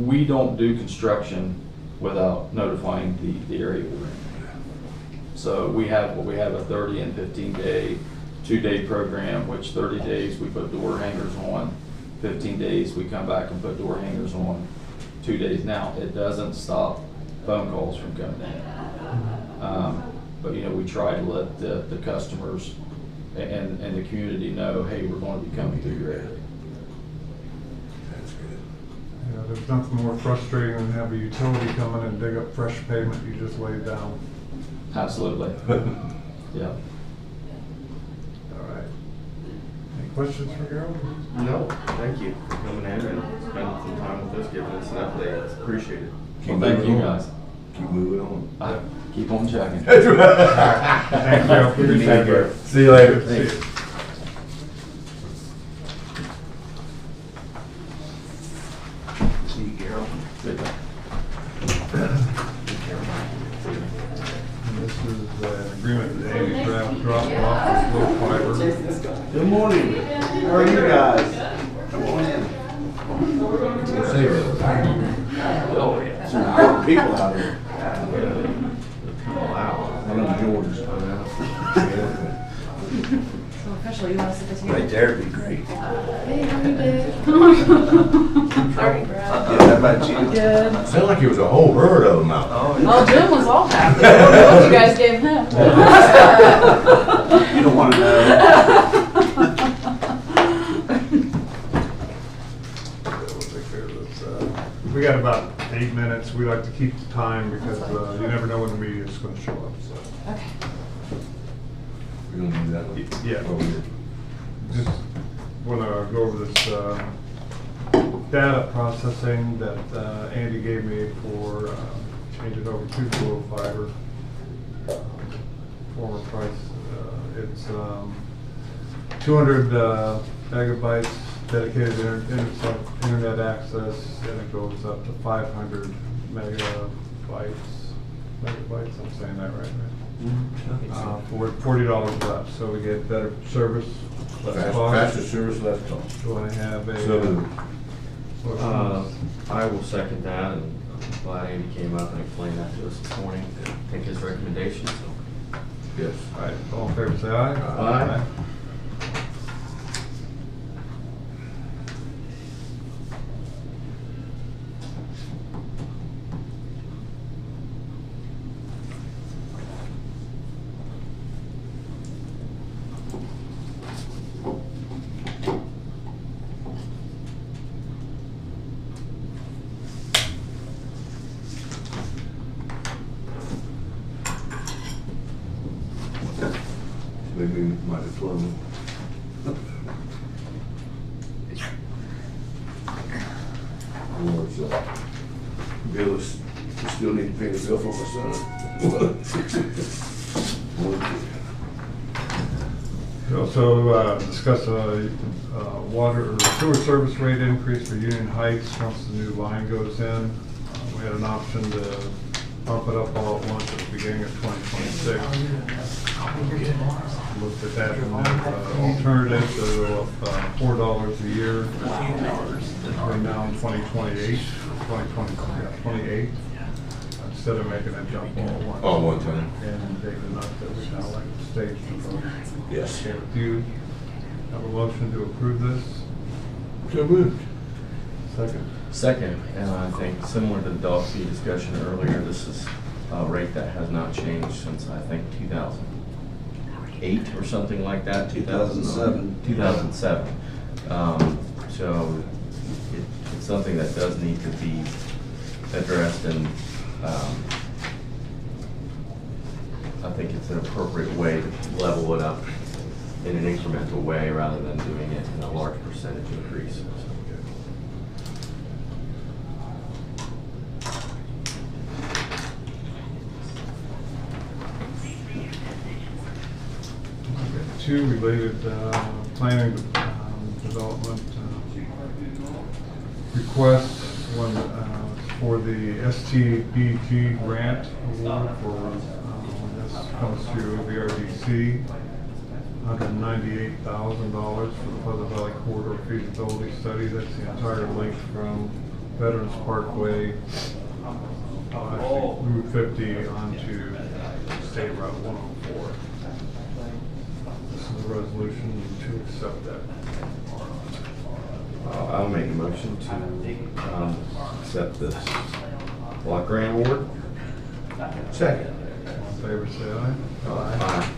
we don't do construction without notifying the area we're in. So we have a 30 and 15 day, 2-day program, which 30 days we put door hangers on, 15 days we come back and put door hangers on, 2 days. Now, it doesn't stop phone calls from coming in. But, you know, we try to let the customers and the community know, hey, we're going to be coming through your area. You know, there's nothing more frustrating than have a utility come in and dig up fresh pavement you just laid down. Absolutely. Yeah. All right. Any questions for Harold? No, thank you for coming in and spending some time with us, giving us an update. It's appreciated. Well, thank you guys. Keep moving on. Keep on checking. Thank you. Thank you. See you later. Thanks. See you, Carol. Good. And this is an agreement that Amy dropped off with Will Fiber. Good morning. How are you guys? Come on in. Some important people out here. Wow. One of George's. So official, you want to sit this here? Right there would be great. Hey, how you doing? Sorry, Brad. Yeah, how about you? Good. Sounded like it was a whole herd of them out. Oh, Jim was all happy. I don't know what you guys gave him. You don't want to know. We got about 8 minutes. We like to keep the time because you never know when the media is going to show up. So. Okay. We don't do that one? Yeah. Oh, we did. Just want to go over this data processing that Andy gave me for changing over to Will Fiber. Former price. It's 200 megabytes dedicated internet access, and it goes up to 500 megabytes. I'm saying that right? For $40 less, so we get better service, less cost. Faster service, less cost. Do I have a? So moved. I will second that, and I'm glad Andy came up and explained that to us this morning. Take his recommendation, so. Yes. All right, all in favor, say aye. Aye. Maybe we might have flown. Or so, bill is, we still need to pay the bill for my son. We also discussed a water or sewer service rate increase for Union Heights once the new line goes in. We had an option to bump it up all at once at the beginning of 2026. Looked at that and alternative to go up $4 a year between now and 2028, 28, instead of making a jump all at once. All one time. And big enough that we kind of like the stage to vote. Yes. Okay, with you, have a motion to approve this? So moved. Second. Second, and I think similar to the dog fee discussion earlier, this is a rate that has not changed since, I think, 2008 or something like that. 2007. 2007. So it's something that does need to be addressed, and I think it's an appropriate way to level it up in an incremental way rather than doing it in a large percentage increase. Two related planning development requests. One for the STBG grant award for this comes through VRDC, $198,000 for the Pleasant Valley Corridor feasibility study. That's the entire length from Veterans Parkway, Route 50 onto State Route 104. The resolution to accept that. I'll make a motion to accept this block grant award. Second. All in favor, say aye. Aye.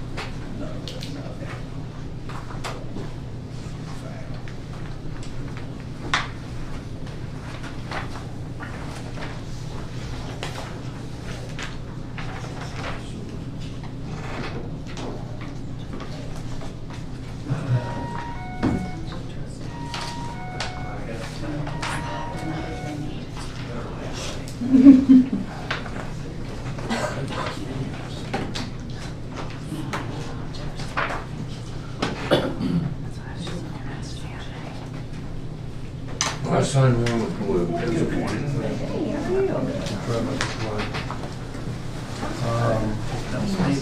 I signed one with blue. Disappointing.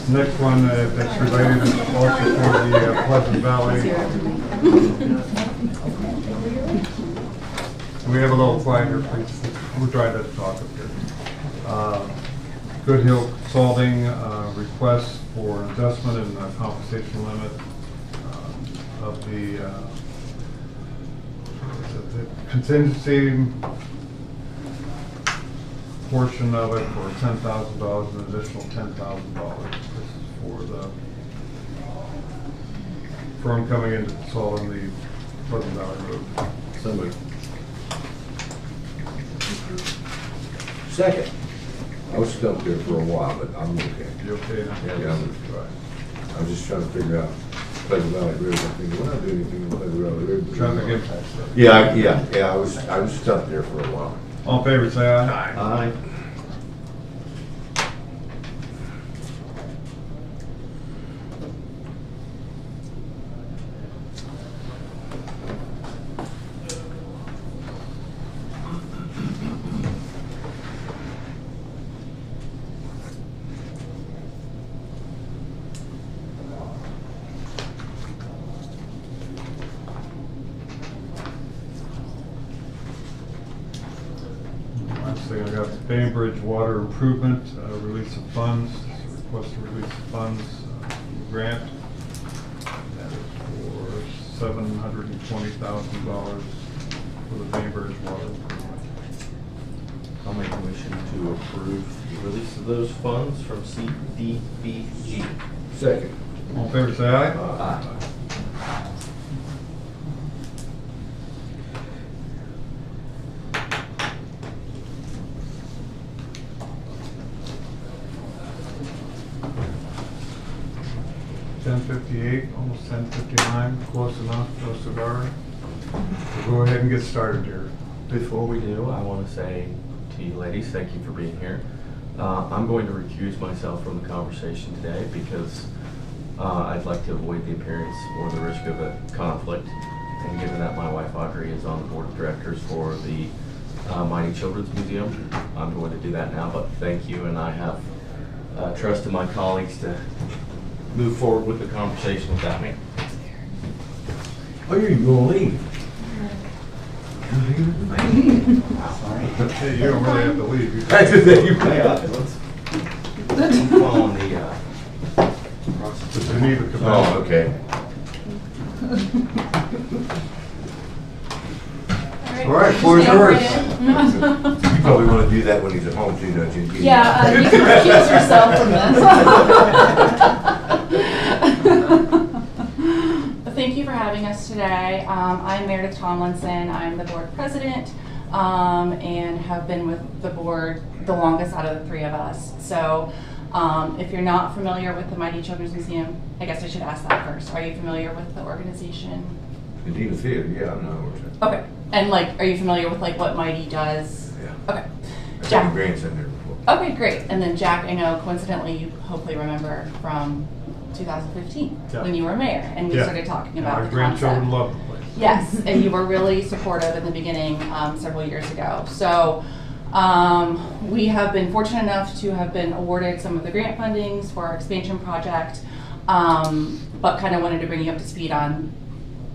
Next one that's related is also for the Pleasant Valley. We have a little flag here, please. We're trying to talk up here. Good Hill Consulting request for adjustment in the compensation limit of the contingency portion of it for $10,000, an additional $10,000. This is for the firm coming in to consult on the Pleasant Valley Road. So moved. Second. I was stumped there for a while, but I'm okay. You okay now? Yeah, I was just trying to figure out Pleasant Valley Road. I think we're not doing anything with Pleasant Valley Road. Traffic impact stuff. Yeah, I was stuck there for a while. All in favor, say aye. Aye. Last thing, I got Bainbridge Water Improvement, release of funds, request to release of funds, grant. That is for $720,000 for the Bainbridge Water Improvement. I'll make a motion to approve the release of those funds from CDBG. Second. All in favor, say aye. Aye. $10:58, almost 10:59, close enough, Joe Cigar. Go ahead and get started here. Before we do, I want to say to you ladies, thank you for being here. I'm going to recuse myself from the conversation today because I'd like to avoid the appearance or the risk of a conflict. And given that my wife Audrey is on the board of directors for the Mighty Children's Museum, I'm going to do that now, but thank you, and I have trust in my colleagues to move forward with the conversation without me. Oh, you're gonna leave? Hey, you don't really have to leave. You That's the thing. You Following the The Geneva Convention. Oh, okay. All right, floor is yours. You probably want to do that when he's at home too, don't you? Yeah, you can recuse yourself from this. Thank you for having us today. I'm Meredith Tomlinson. I'm the board president and have been with the board the longest out of the three of us. So if you're not familiar with the Mighty Children's Museum, I guess I should ask that first. Are you familiar with the organization? The Geneva Theater, yeah, I know. Okay. And like, are you familiar with like what Mighty does? Yeah. Okay. I've Jack. had a grandson there before. Okay, great. And then Jack, I know coincidentally you hopefully remember from 2015 Yeah. when you were mayor and we Yeah. started talking My about the grandchildren concept. love the place. Yes, and you were really supportive in the beginning several years ago. So we have been fortunate enough to have been awarded some of the grant fundings for our expansion project, but kind of wanted to bring you up to speed on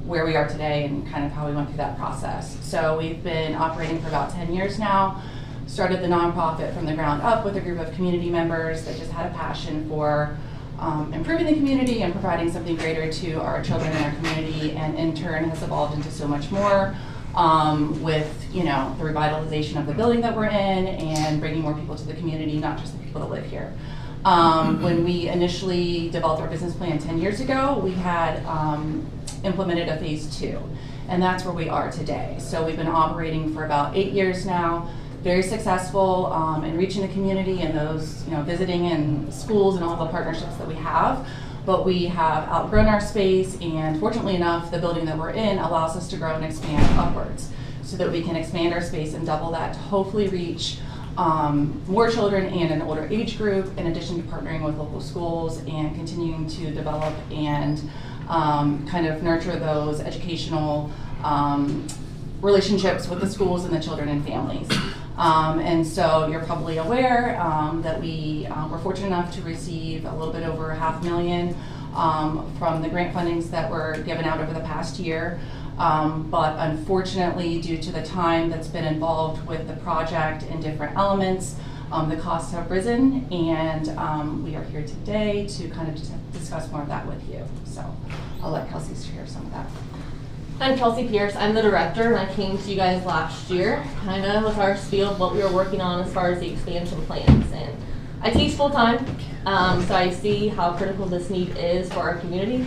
where we are today and kind of how we went through that process. So we've been operating for about 10 years now, started the nonprofit from the ground up with a group of community members that just had a passion for improving the community and providing something greater to our children and our community, and in turn has evolved into so much more with, you know, the revitalization of the building that we're in and bringing more people to the community, not just the people that live here. When we initially developed our business plan 10 years ago, we had implemented a phase 2, and that's where we are today. So we've been operating for about 8 years now, very successful in reaching the community and those, you know, visiting in schools and all the partnerships that we have. But we have outgrown our space, and fortunately enough, the building that we're in allows us to grow and expand upwards so that we can expand our space and double that to hopefully reach more children and an older age group, in addition to partnering with local schools and continuing to develop and kind of nurture those educational relationships with the schools and the children and families. And so you're probably aware that we were fortunate enough to receive a little bit over $500,000 from the grant fundings that were given out over the past year. But unfortunately, due to the time that's been involved with the project and different elements, the costs have risen, and we are here today to kind of discuss more of that with you. So I'll let Kelsey share some of that. I'm Kelsey Pierce. I'm the director, and I came to you guys last year, kind of with our spiel of what we were working on as far as the expansion plans. And I teach full time, so I see how critical this need is for our community.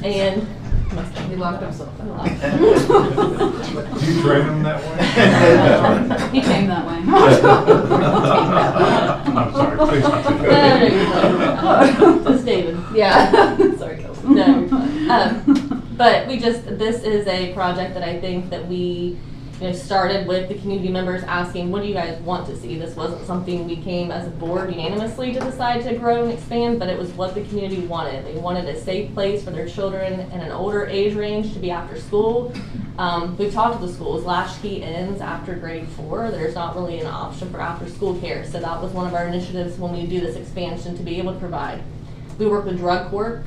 And He locked himself up. Do you train them that way? He came that way. I'm sorry, please continue. No, just David. Yeah. Sorry, Kelsey. No. But this is a project that I think that we, you know, started with the community members asking, what do you guys want to see? This wasn't something we came as a board unanimously to decide to grow and expand, but it was what the community wanted. They wanted a safe place for their children in an older age range to be after school. We've talked to the schools. Latchkey ends after grade 4. There's not really an option for after school care. So that was one of our initiatives when we do this expansion, to be able to provide. We work with drug court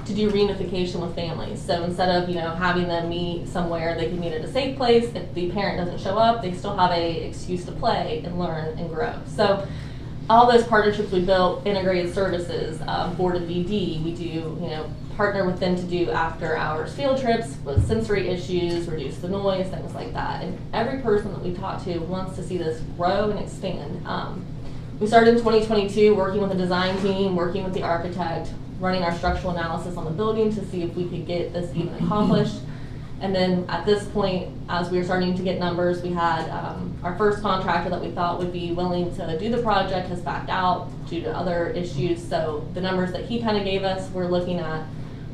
to do reunification with families. So instead of, you know, having them meet somewhere, they can meet at a safe place. If the parent doesn't show up, they still have a excuse to play and learn and grow. So all those partnerships we built, integrated services, Board of VD, we do, you know, partner with them to do after hours field trips with sensory issues, reduce the noise, things like that. And every person that we talk to wants to see this grow and expand. We started in 2022 working with a design team, working with the architect, running our structural analysis on the building to see if we could get this even accomplished. And then at this point, as we were starting to get numbers, we had our first contractor that we thought would be willing to do the project has backed out due to other issues. So the numbers that he kind of gave us, we're looking at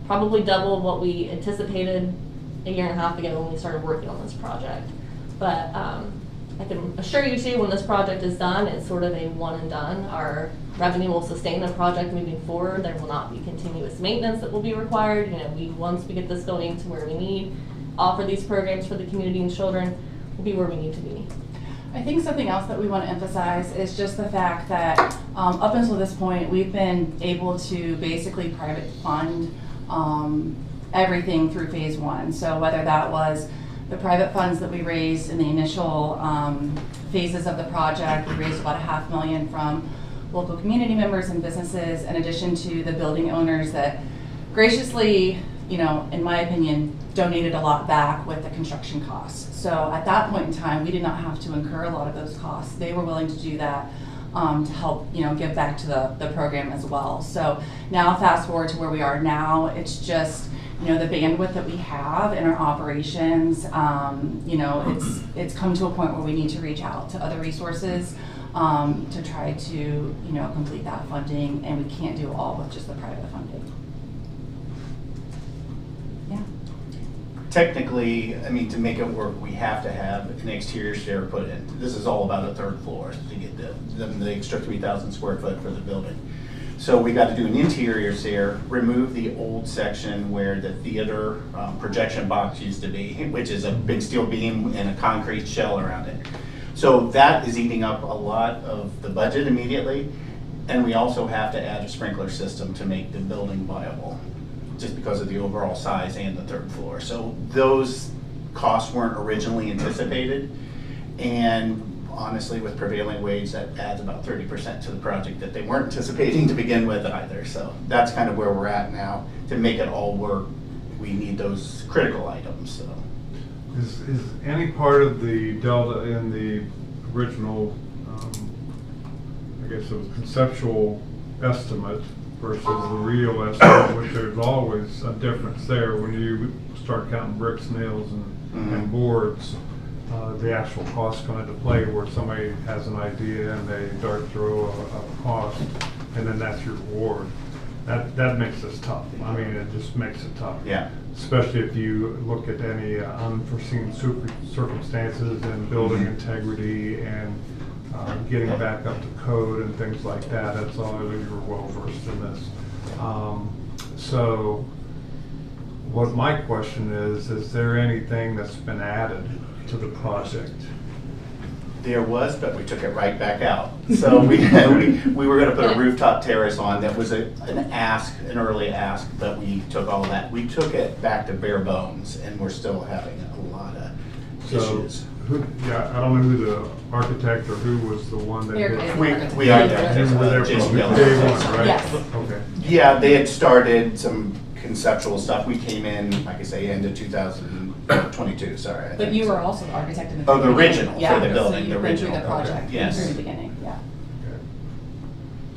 probably double what we anticipated a year and a half ago when we started working on this project. But I can assure you too, when this project is done, it's sort of a one and done. Our revenue will sustain the project moving forward. There will not be continuous maintenance that will be required. You know, once we get this building to where we need, offer these programs for the community and children, we'll be where we need to be. I think something else that we want to emphasize is just the fact that up until this point, we've been able to basically private fund everything through phase one. So whether that was the private funds that we raised in the initial phases of the project, we raised about $500,000 from local community members and businesses, in addition to the building owners that graciously, you know, in my opinion, donated a lot back with the construction costs. So at that point in time, we did not have to incur a lot of those costs. They were willing to do that to help, you know, give back to the program as well. So now fast forward to where we are now, it's just, you know, the bandwidth that we have in our operations, you know, it's come to a point where we need to reach out to other resources to try to, you know, complete that funding, and we can't do it all with just the private funding. Technically, I mean, to make it work, we have to have an exterior stair put in. This is all about a third floor to get the extra 3,000 square foot for the building. So we got to do an interior stair, remove the old section where the theater projection box used to be, which is a big steel beam and a concrete shell around it. So that is eating up a lot of the budget immediately. And we also have to add a sprinkler system to make the building viable, just because of the overall size and the third floor. So those costs weren't originally anticipated. And honestly, with prevailing wage, that adds about 30% to the project that they weren't anticipating to begin with either. So that's kind of where we're at now. To make it all work, we need those critical items. So. Is any part of the delta in the original, I guess it was conceptual estimate versus the real estimate, which there's always a difference there when you start counting bricks, nails, and boards. The actual cost come into play where somebody has an idea and they dart through a cost, and then that's your reward. That makes this tough. I mean, it just makes it tough. Yeah. Especially if you look at any unforeseen circumstances and building integrity and getting back up to code and things like that. That's all you're well versed in this. So what my question is there anything that's been added to the project? There was, but we took it right back out. So we were going to put a rooftop terrace on. That was an early ask, but we took all that. We took it back to bare bones, and we're still having a lot of issues. I don't know who the architect or who was the one that did. We are there. You were there from day one, right? Yes. Okay. Yeah, they had started some conceptual stuff. We came in, like I say, end of 2022. Sorry. But you were also the architect in the the original yeah. for the building. So the you've been through original the project Yes. from the beginning. Yeah.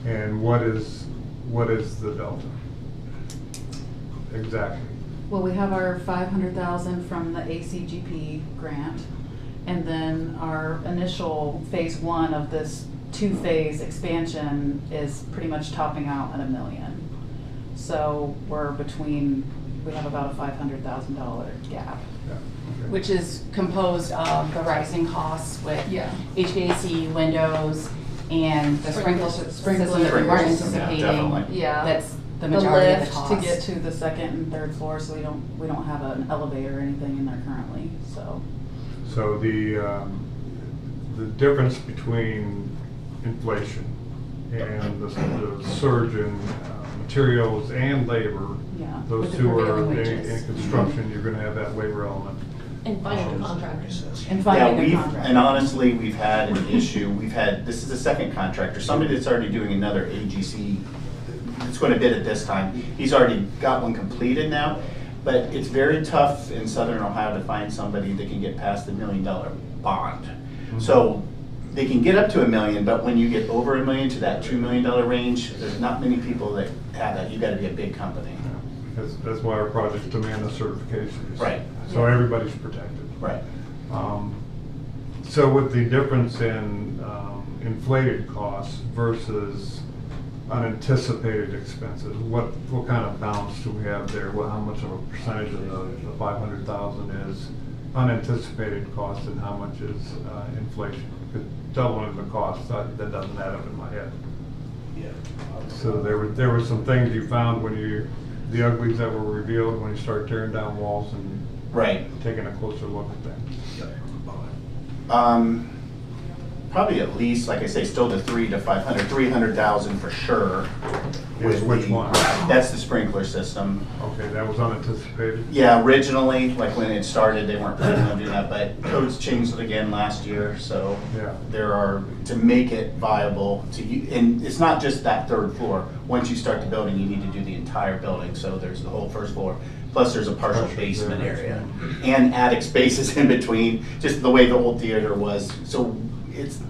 Okay. And what is the delta exactly? Well, we have our 500,000 from the ACGP grant, and then our initial phase one of this two-phase expansion is pretty much topping out at $1 million. So we have about a $500,000 gap. Which is composed of the rising costs with HVAC, windows, and the sprinkler system that we weren't anticipating. Yeah, that's the majority of the lift cost. to get to the second and third floor, so we don't have an elevator or anything in there currently. So the difference between inflation and the surge in materials and labor, those two are in construction. You're going to have that labor element. And finding the contractors. And honestly, we've had an issue. This is the second contractor, somebody that's already doing another AGC. It's going to bid at this time. He's already got one completed now, but it's very tough in Southern Ohio to find somebody that can get past the $1 million bond. So they can get up to $1 million, but when you get over $1 million to that $2 million range, there's not many people that have that. You got to be a big company. That's why our projects demand a certification. Right. So everybody's protected. Right. So with the difference in inflated costs versus unanticipated expenses, what kind of balance do we have there? How much of a percentage of the 500,000 is unanticipated costs and how much is inflation? Because doubling the cost, that doesn't add up in my head. Yeah. So there were some things you found when the uglies that were revealed when you started tearing down walls and Right. taking a closer look at things. Probably at least, like I say, still the 300,000 for sure. Is which one? That's the sprinkler system. Okay, that was unanticipated? Yeah, originally, like when it started, they weren't planning on doing that, but codes changed it again last year, so Yeah. there are, to make it viable, and it's not just that third floor. Once you start the building, you need to do the entire building, so there's the whole first floor, plus there's a partial basement area, and attic spaces in between, just the way the old theater was. So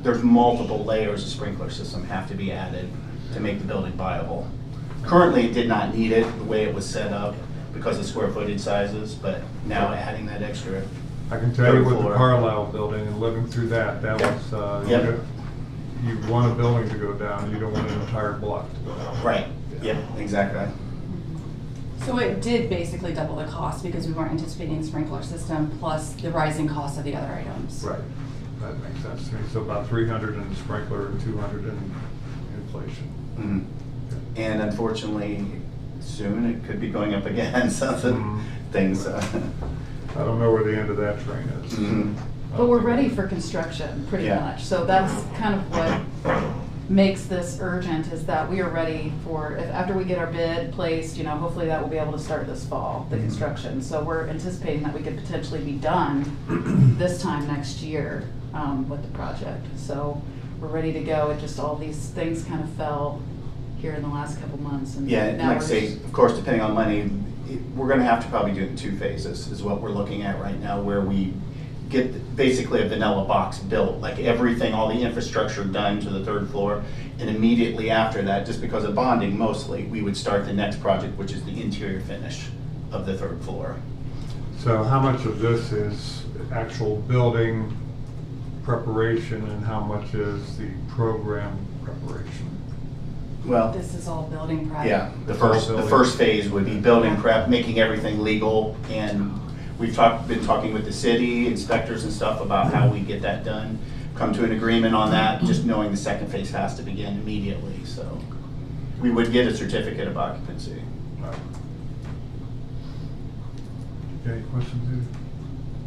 there's multiple layers of sprinkler system have to be added to make the building viable. Currently, it did not need it, the way it was set up, because of square footage sizes, but now adding that extra. I can tell you with the floor. Carlisle building and living through that was, Yep. you want a building to go down, you don't want an entire block to go down. Right, yep, exactly. So it did basically double the cost because we weren't anticipating the sprinkler system plus the rising cost of the other items. Right, that makes sense to me. So about 300 in the sprinkler and 200 in inflation. Mhm. And unfortunately, soon it could be going up again, so things. I don't know where the end of that train is. But we're ready for construction, pretty Yeah. much. So that's kind of what makes this urgent, is that we are ready for, after we get our bid placed, hopefully that will be able to start this fall, the construction. So we're anticipating that we could potentially be done this time next year with the project. So we're ready to go. It just, all these things kind of fell here in the last couple months. And Yeah, and now like I we're say, just- of course, depending on money, we're gonna have to probably do it in 2 phases, is what we're looking at right now, where we get basically a vanilla box built, like everything, all the infrastructure done to the 3rd floor, and immediately after that, just because of bonding mostly, we would start the next project, which is the interior finish of the 3rd floor. So how much of this is actual building preparation and how much is the program preparation? Well, This is all building prep. yeah, the It's all first building. phase would be building prep, making everything legal, and we've been talking with the city inspectors and stuff about how we get that done. Come to an agreement on that, just knowing the 2nd phase has to begin immediately, so we would get a certificate of occupancy. Okay, questions?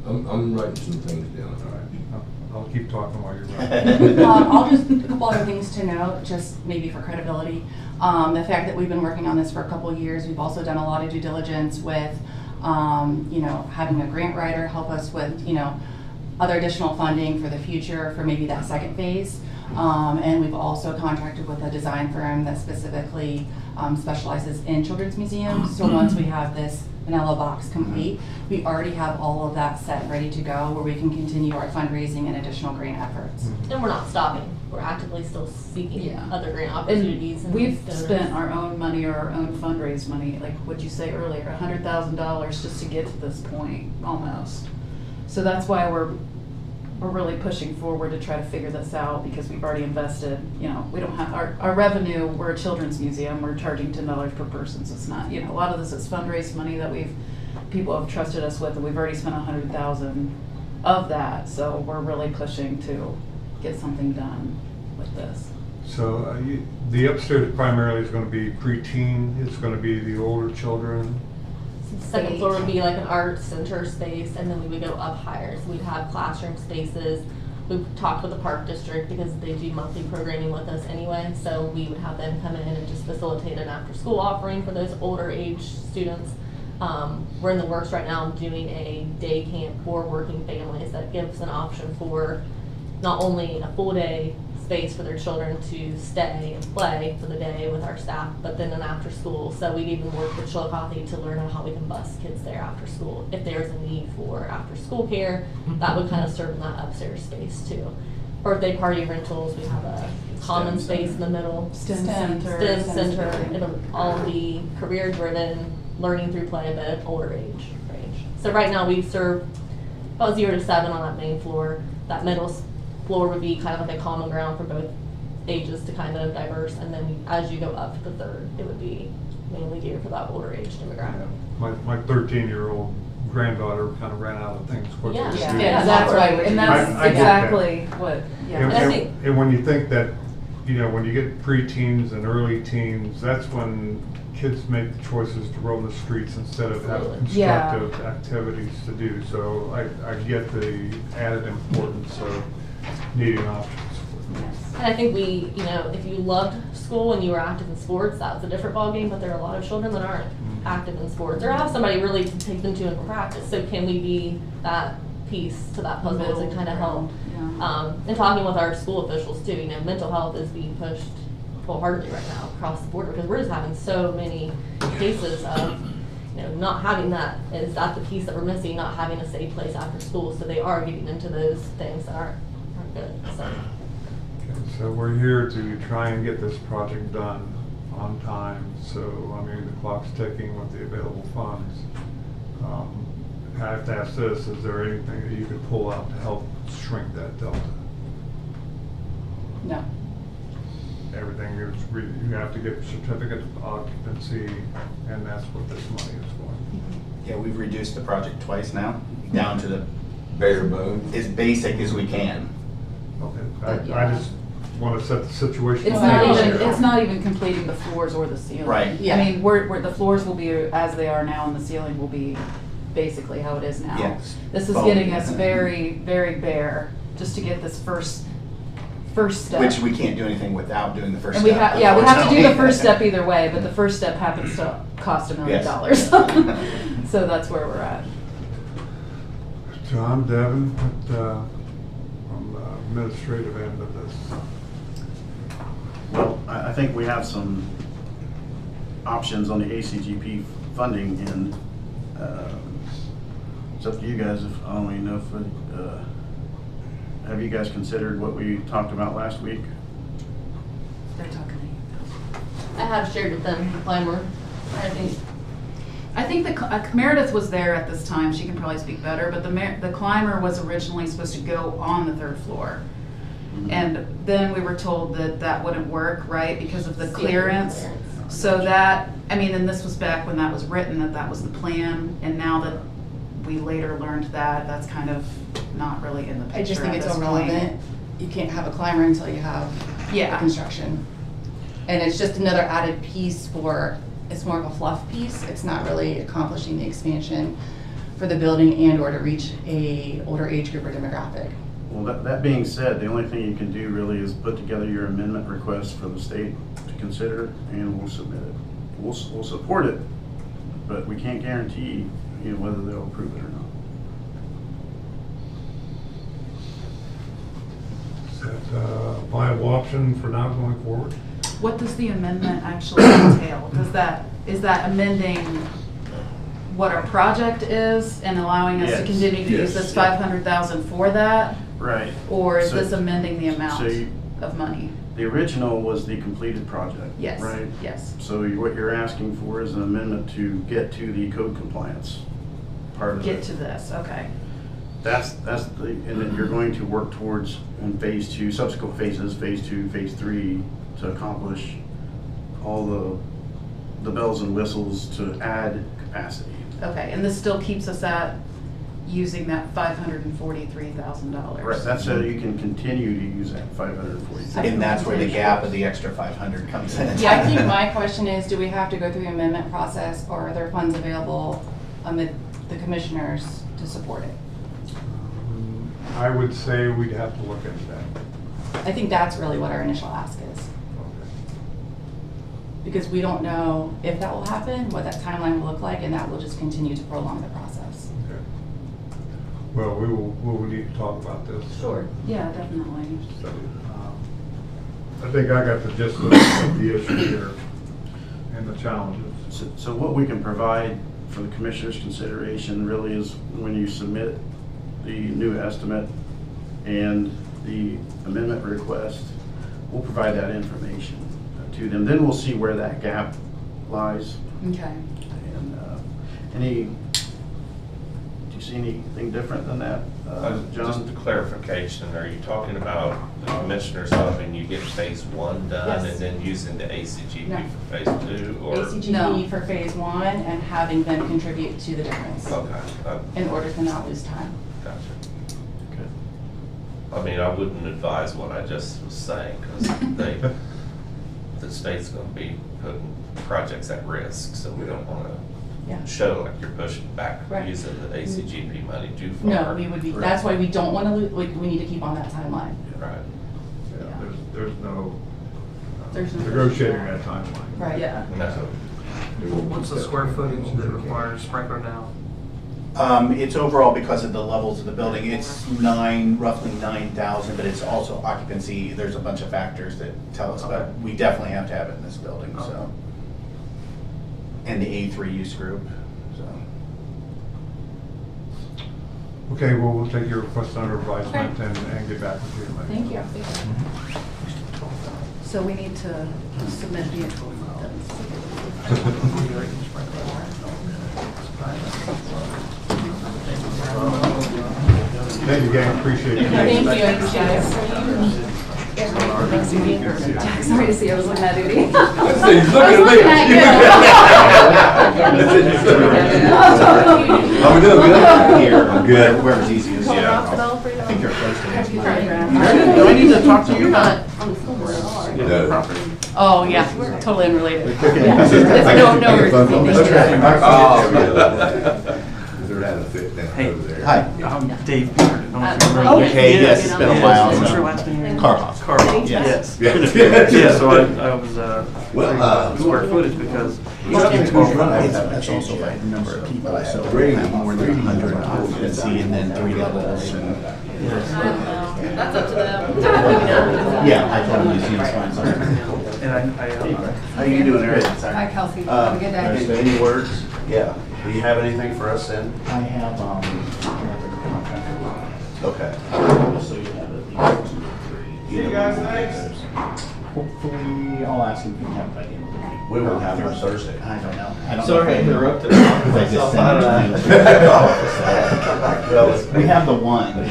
I'm writing some things down. All right, I'll keep talking while you're writing. I'll just, a couple other things to note, just maybe for credibility. The fact that we've been working on this for a couple of years, we've also done a lot of due diligence with, having a grant writer help us with, other additional funding for the future for maybe that 2nd phase. And we've also contracted with a design firm that specifically specializes in children's museums. So once we have this vanilla box complete, we already have all of that set and ready to go where we can continue our fundraising and additional grant efforts. And we're not stopping. We're actively still seeking Yeah. other grant And opportunities. And we've donors. spent our own money or our own fundraise money, like what'd you say earlier, $100,000 just to get to this point, almost. So that's why we're really pushing forward to try to figure this out, because we've already invested, we don't have, our revenue, we're a children's museum, we're charging $10 per person, so it's not, a lot of this is fundraised money that people have trusted us with, and we've already spent $100,000 of that, so we're really pushing to get something done with this. So the upstairs primarily is going to be preteen, it's going to be the older children. The 2nd floor would be like an art center space, and then we would go up higher. So we'd have classroom spaces. We've talked with the park district because they do monthly programming with us anyway. So we would have them come in and just facilitate an after-school offering for those older age students. We're in the works right now doing a day camp for working families that gives an option for not only a full day space for their children to stay and play for the day with our staff, but then an after school. So we'd even work with Chillicothe to learn how we can bus kids there after school. If there's a need for after school care, that would kind of serve in that upstairs space too. Birthday party rentals, we have a common space in the middle. STEM Center. It'll all be career driven, learning through play, but older age range. So right now we serve about 0 to 7 on that main floor. That middle floor would be kind of like a common ground for both ages to kind of diverse, and then as you go up to the third, it would be mainly geared for that older age demographic. My 13-year-old granddaughter kind of ran out of things quickly. Yeah. to Yeah. do. Yeah, That's right, and that's I get that. exactly what, yeah. And, And I think- and when you think that, you know, when you get preteens and early teens, that's when kids make the choices to roam the streets instead of have Absolutely. Yeah. constructive activities to do. So I get the added importance of needing options. And I think we, you know, if you loved school and you were active in sports, that was a different ballgame, but there are a lot of children that aren't active in sports or have somebody really to take them to in practice. So can we be that piece to that puzzle to kind of help? Yeah. And talking with our school officials too, you know, mental health is being pushed wholeheartedly right now across the board because we're just having so many cases of, you know, not having that. Is that the piece that we're missing? Not having a safe place after school, so they are getting into those things that aren't good. So. Okay, so we're here to try and get this project done on time. So, I mean, the clock's ticking with the available funds. I have to ask this, is there anything that you could pull out to help shrink that delta? No. Everything is, you have to get certificate of occupancy, and that's what this money is for. Yeah, we've reduced the project twice now, down to the Bare bones. as basic as we can. Okay, I just want to set the situation. It's not even completing the floors or the ceiling. Right. I mean, the floors will be as they are now and the ceiling will be basically how it is now. Yes. This is Both. getting us very, very bare, just to get this first step. Which we can't do anything without doing the first And we step. have, we have to do the unfortunately. first step either way, but the first step happens to cost $1 million. Yes. So that's where we're at. John, Devin, on the administrative end of this. Well, I think we have some options on the ACGP funding, and it's up to you guys. If I don't even know if have you guys considered what we talked about last week? They're talking to you. I have shared with them the climber. I think the Meredith was there at this time. She can probably speak better, but the climber was originally supposed to go on the third floor. And then we were told that that wouldn't work, right, because of the clearance. So that, I mean, and this was back when that was written, that was the plan, and now that we later learned that, that's kind of not really in the picture I just think at it's this irrelevant. point. You can't have a climber until you have the construction. And it's just another added piece it's more of a fluff piece. It's not really accomplishing the expansion for the building and or to reach a older age group or demographic. Well, that being said, the only thing you can do really is put together your amendment request for the state to consider, and we'll submit it. We'll support it, but we can't guarantee, you know, whether they'll approve it or not. Is that a viable option for now going forward? What does the amendment actually entail? Is that amending what our project is and allowing us to Yes, continue to use yes, this yeah. 500,000 for that? Right. Or is So- this amending the amount so of money? The original was the completed project. Yes, Right? yes. So what you're asking for is an amendment to get to the code compliance part of it. Get to this, okay. That's and then you're going to work towards in phase two, subsequent phases, phase two, phase three, to accomplish all the bells and whistles to add capacity. Okay, and this still keeps us at using that $543,000. Right, that's so you can continue to use that 540. And that's where the gap of the extra 500 comes in. Yeah, I think my question is, do we have to go through the amendment process or are there funds available amid the commissioners to support it? I would say we'd have to look into that. I think that's really what our initial ask is. Because we don't know if that will happen, what that timeline will look like, and that will just continue to prolong the process. Okay. Well, we will need to talk about this. Sure. Yeah, definitely. So, I think I got the gist of the issue here and the challenges. So what we can provide for the commissioner's consideration really is when you submit the new estimate and the amendment request, we'll provide that information to them. Then we'll see where that gap lies. Okay. And any, see anything different than that, Just a John? clarification, are you talking about the commissioners helping you get phase one done Yes. and then using the ACGP No. for phase two, or? ACGP No. for phase one and having them contribute to the difference Okay, in order to not lose time. gotcha. I mean, I wouldn't advise what I just was saying, because the state's gonna be putting projects at risk, so we don't wanna Yeah. show like you're pushing back Right. using the ACGP money too far. No, we would be, that's why we don't want to lose, we need to keep on that timeline. Right. Yeah, there's no There's no- negotiating that timeline. Right. Yeah. No. What's the square footage that requires sprinkler now? It's overall because of the levels of the building, it's roughly 9,000, but it's also occupancy. There's a bunch of factors that tell us, but we definitely have to have it in this building, so. And the A3 use group, so. Okay, well, we'll take your request under advisement and get back with you. Thank you. So we need to submit the. Thank you, gang, appreciate it. Thank you, I appreciate it. Jack, sorry to see I was looking at Udi. He's looking at me. How we doing, good? Here, I'm good. wherever's easiest, yeah. I think you're close to this. Do I need to talk to you? Oh, yeah, totally unrelated. Okay. Yeah. No, Hey, Hi. I'm Dave Beard. Okay, yes, it's been a while. What's so- your last name? Carhoff. Carhoff. Yes. Yeah, so I was, Well, square footage because. That's also by the number of people, so we have more than 100 occupancy and then 3 levels and. That's up to them. Yeah, I totally see it's fine, sorry. And How you doing, Eric? Hi, Kelsey. Have a good day. Any words? Yeah. Do you have anything for us then? I have, Okay. so you have it. See you guys next. Hopefully, I'll ask him if he can have it by the end of the week. We won't have it on Thursday. I don't know. I don't Sorry know. to interrupt it. Because I just sent it to Well, him. We have the one, but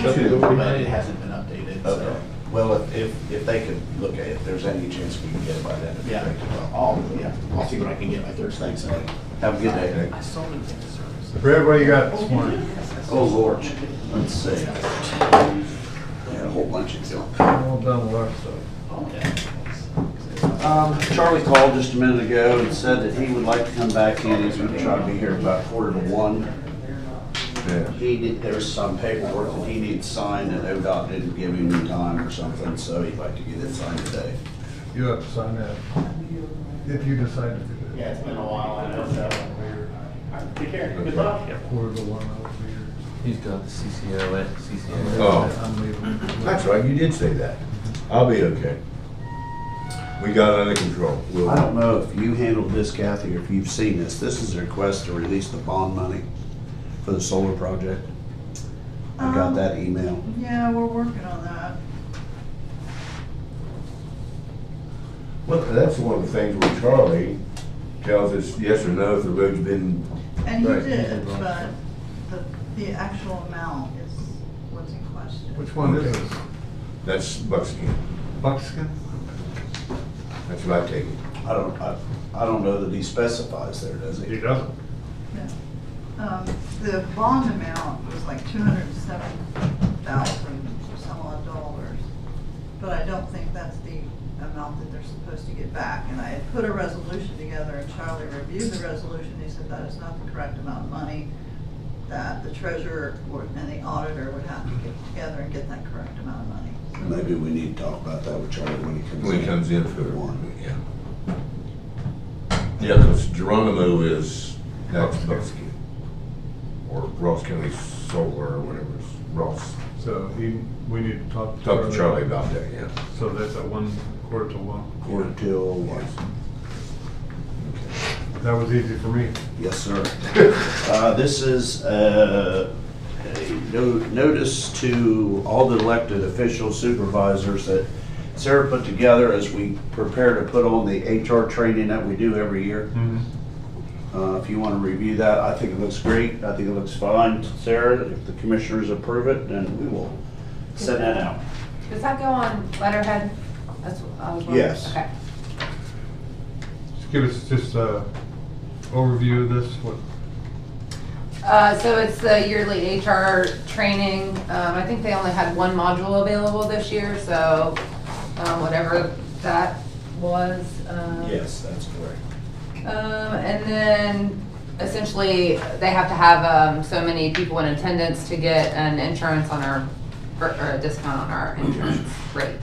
it hasn't been updated, so. Okay. Well, if they could look at it, if there's any chance we can get it by then, it'd be Yeah, great. I'll see what I can get by Thursday. So. Have a good day. Brad, what do you got this morning? Oh, Lord, let's see. Yeah, a whole bunch of junk. All done with our stuff. Charlie called just a minute ago and said that he would like to come back in. He's gonna try to be here about 1:45. There's some paperwork that he needs signed and ODOT didn't give him any time or something, so he'd like to get it signed today. You have to sign that. If you decide to do that. Yeah, it's been a while, I know, so. Take care, good luck. 1:45, I'll be here. He's got the CCO. Oh, I'm leaving. that's right, you did say that. I'll be okay. We got it under control. I don't know if you handled this, Kathy, or if you've seen this. This is a request to release the bond money for the solar project. I got that email. Yeah, we're working on that. Well, that's one of the things where Charlie tells us yes or no if the road's been. And he Right. did, but the actual amount is what's in question. Which one is this? That's Buckskin. Buckskin? That's what I take it. I don't know that he specifies there, does He he? doesn't. The bond amount was like $207,000 some odd dollars. But I don't think that's the amount that they're supposed to get back. And I had put a resolution together and Charlie reviewed the resolution. He said that is not the correct amount of money, that the treasurer and the auditor would have to get together and get that correct amount of money. Maybe we need to talk about that with Charlie when he comes in. When he comes in for one, yeah. Yeah, because Geronimo that's Buckskin. Or Ross County Solar or whatever, it's Ross. So we need to talk to Talk to Charlie about that, yeah. So that's at 1:45. 1:45. That was easy for me. Yes, sir. This is a notice to all the elected officials, supervisors that Sarah put together as we prepare to put on the HR training that we do every year. If you want to review that, I think it looks great. I think it looks fine. Sarah, if the commissioners approve it, then we will send that out. Does that go on letterhead? That's what I was wondering. Yes. Okay. Just give us just a overview of this, what, So it's the yearly HR training. I think they only had one module available this year, so whatever that was. Yes, that's correct. And then essentially they have to have so many people in attendance to get an insurance on our, or a discount on our insurance rate.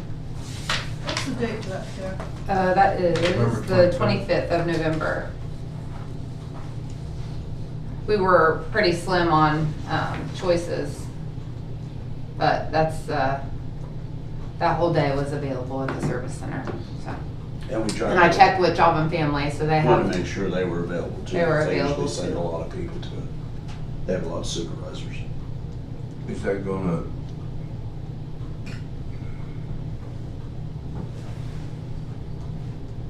What's the date for that, Sarah? That is November the 25th. 25th of November. We were pretty slim on choices, but that's, that whole day was available at the service center, so. And we tried. And I checked with Job and Family, so they Want have, to make sure they were available too. They were because available, usually send too. a lot of people to it. They have a lot of supervisors. Is that gonna?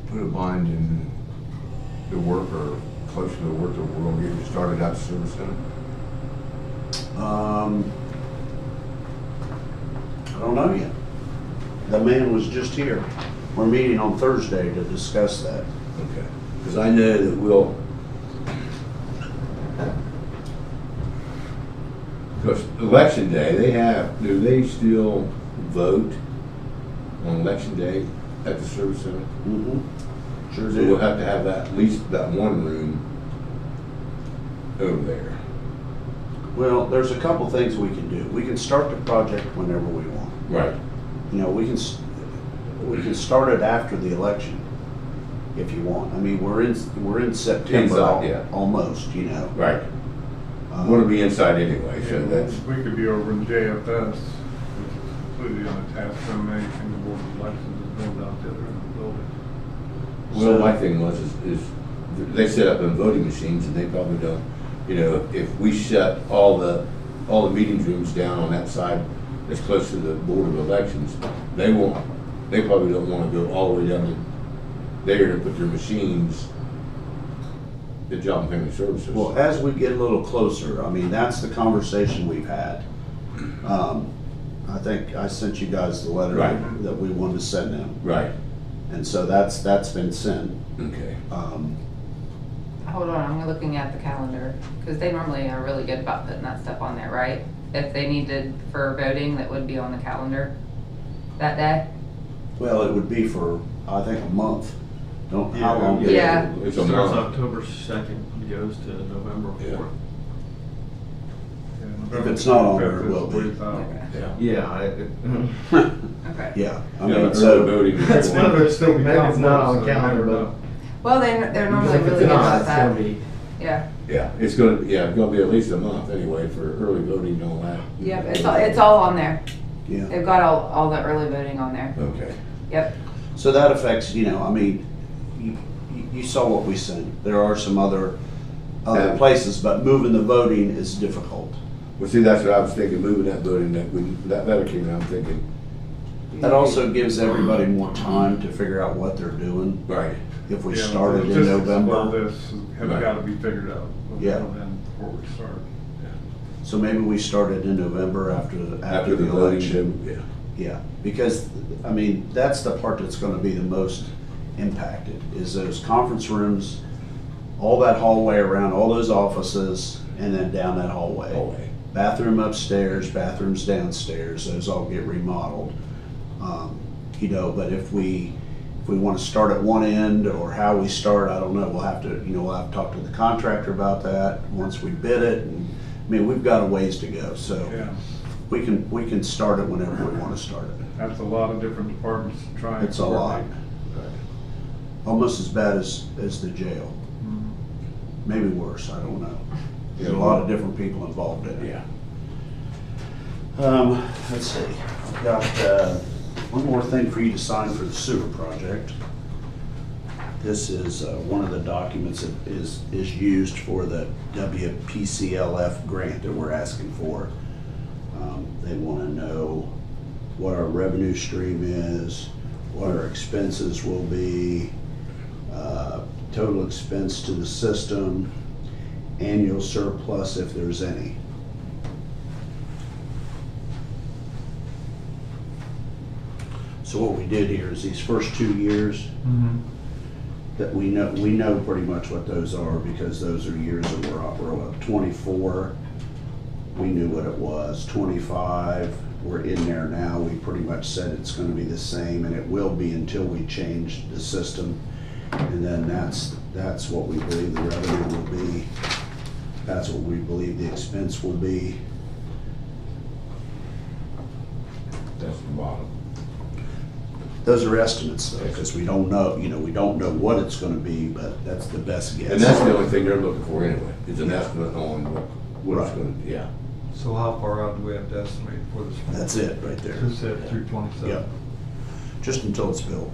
Put a bind in the work or close to the work that we're gonna get started at the service center? I don't know yet. The man was just here. We're meeting on Thursday to discuss that. Okay. Because I know that we'll, because election day, do they still vote on election day at the service center? Mm-hmm. Sure So we'll do. have to have that, at least that one room over there. Well, there's a couple things we can do. We can start the project whenever we want. Right. You know, we can start it after the election if you want. I mean, we're in September Inside, yeah. almost, you know. Right. Want to be inside anyway, so yeah, that's, we could be over in JFS, which is completely unattached from anything the board of elections is doing out there in the building. well, my thing was, is they set up them voting machines and they probably don't, you know, if we shut all the meetings rooms down on that side that's close to the Board of Elections, they probably don't want to go all the way down to there to put their machines at Job and Family Services. Well, as we get a little closer, I mean, that's the conversation we've had. I think I sent you guys the letter Right. that we wanted to send them. Right, And so that's been sent. okay. hold on, I'm looking at the calendar, because they normally are really good about putting that stuff on there, right? If they needed for voting, that would be on the calendar that day. Well, it would be for, I think, a month. How long? Yeah. It's a Starts month. October 2nd and goes to November Yeah. 4th. If it's not on there, it will be. Yeah, Okay. Yeah, I Yeah, mean, early so, voting. That's one of those things, maybe it's not on the So calendar, never but. Well, they're normally really good about that. Yeah. Yeah, it's gonna be at least a month anyway for early voting and all that. Yep, it's all on there. yeah. They've got all the early voting on there. Okay. Yep. So that affects, you know, I mean, you saw what we sent. There are some other Yeah. places, but moving the voting is difficult. Well, see, that's what I was thinking, moving that voting, that better came out, I'm thinking. That also gives everybody more time to figure out what they're doing. Right. If we Yeah, started in logistics of all November. this have Right. got to be figured out. Yeah. Before we start. So maybe we started in November after the voting, election. yeah. Yeah, because, I mean, that's the part that's gonna be the most impacted, is those conference rooms, all that hallway around, all those offices, and then down that hallway. Hallway. Bathroom upstairs, bathrooms downstairs, those all get remodeled. You know, but if we wanna start at one end, or how we start, I don't know, we'll have to talk to the contractor about that, once we bid it, and, I mean, we've got a ways to go, so. Yeah, We can start it whenever we want to start it. that's a lot of different departments trying to It's a lot. coordinate. Almost as bad as the jail. Mhm. Maybe worse, I don't know. There's a lot of different people involved in it. Yeah. Let's see, I've got one more thing for you to sign for the sewer project. This is one of the documents that is used for the WPCLF grant that we're asking for. They want to know what our revenue stream is, what our expenses will be, total expense to the system, annual surplus if there's any. So what we did here is these first 2 years, that we know pretty much what those are, because those are years that we're up. 24, we knew what it was. 25, we're in there now. We pretty much said it's gonna be the same, and it will be until we change the system. And then that's what we believe the revenue will be. That's what we believe the expense will be. That's the bottom. Those are estimates though, because we don't know, we don't know what it's gonna be, but that's the best guess. And that's the only thing they're looking for anyway, is an estimate on what it's Right. gonna, yeah. So how far out do we have to estimate for this? That's it, right there. Just said through 27. Yep. Just until it's built.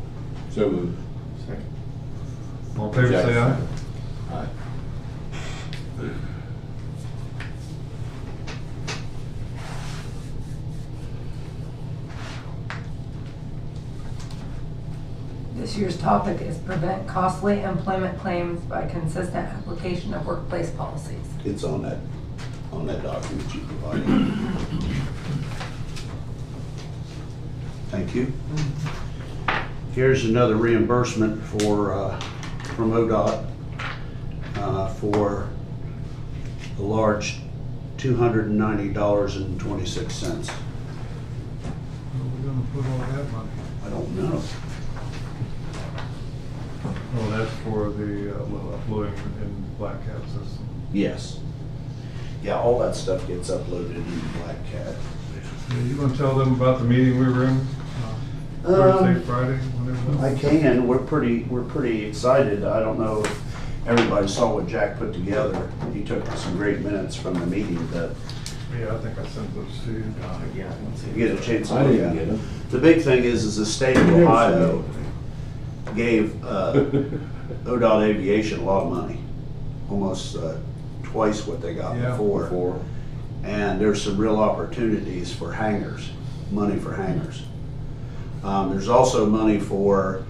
So moved. All in favor, say aye. Aye. This year's topic is prevent costly employment claims by consistent application of workplace policies. It's on that document you provided. Thank you. Here's another reimbursement from ODOT for a large $290.26. Where are we gonna put all that money? I don't know. Oh, that's for the uploading in Black Cat system. Yes. Yeah, all that stuff gets uploaded in Black Cat. You gonna tell them about the meeting we were in? Thursday, Friday, whenever that I was? can. We're pretty excited. I don't know if everybody saw what Jack put together. He took some great minutes from the meeting, but Yeah, I think I sent those to you. Yeah, I don't see. you get a chance to I look didn't at get it. them. The big thing is the state of Ohio gave ODOT Aviation a lot of money, almost twice what they got Yeah. before. And there's some real opportunities for hangars, money for hangars. There's also money for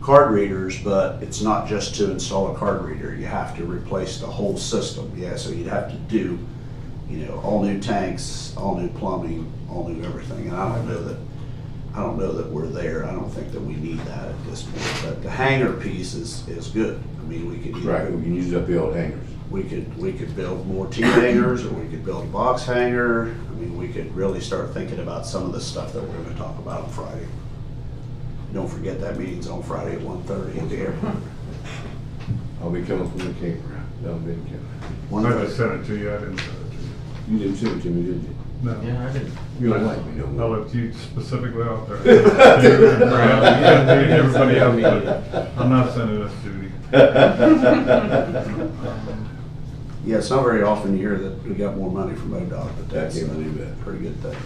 card readers, but it's not just to install a card reader. You have to replace the whole system. Yeah, so you'd have to do, all new tanks, all new plumbing, all new everything. And I don't know that we're there. I don't think that we need that at this point. But the hangar piece is good. I mean, we could Right, we can use up the old hangers. we could build more T hangars, or we could build a box hangar. I mean, we could really start thinking about some of the stuff that we're gonna talk about on Friday. Don't forget that meeting's on Friday at 1:30 at the airport. I'll be coming from the campground, down Big Camp. I just sent it to you, I didn't send it to you. You didn't send it to me, did you? No. Yeah, I didn't. You don't like me no I more. left you specifically out there. You and Brad, and everybody else, but I'm not sending this to you. Yeah, it's not very often you hear that we got more money from ODOT, but that's Can't a believe that. pretty good thing.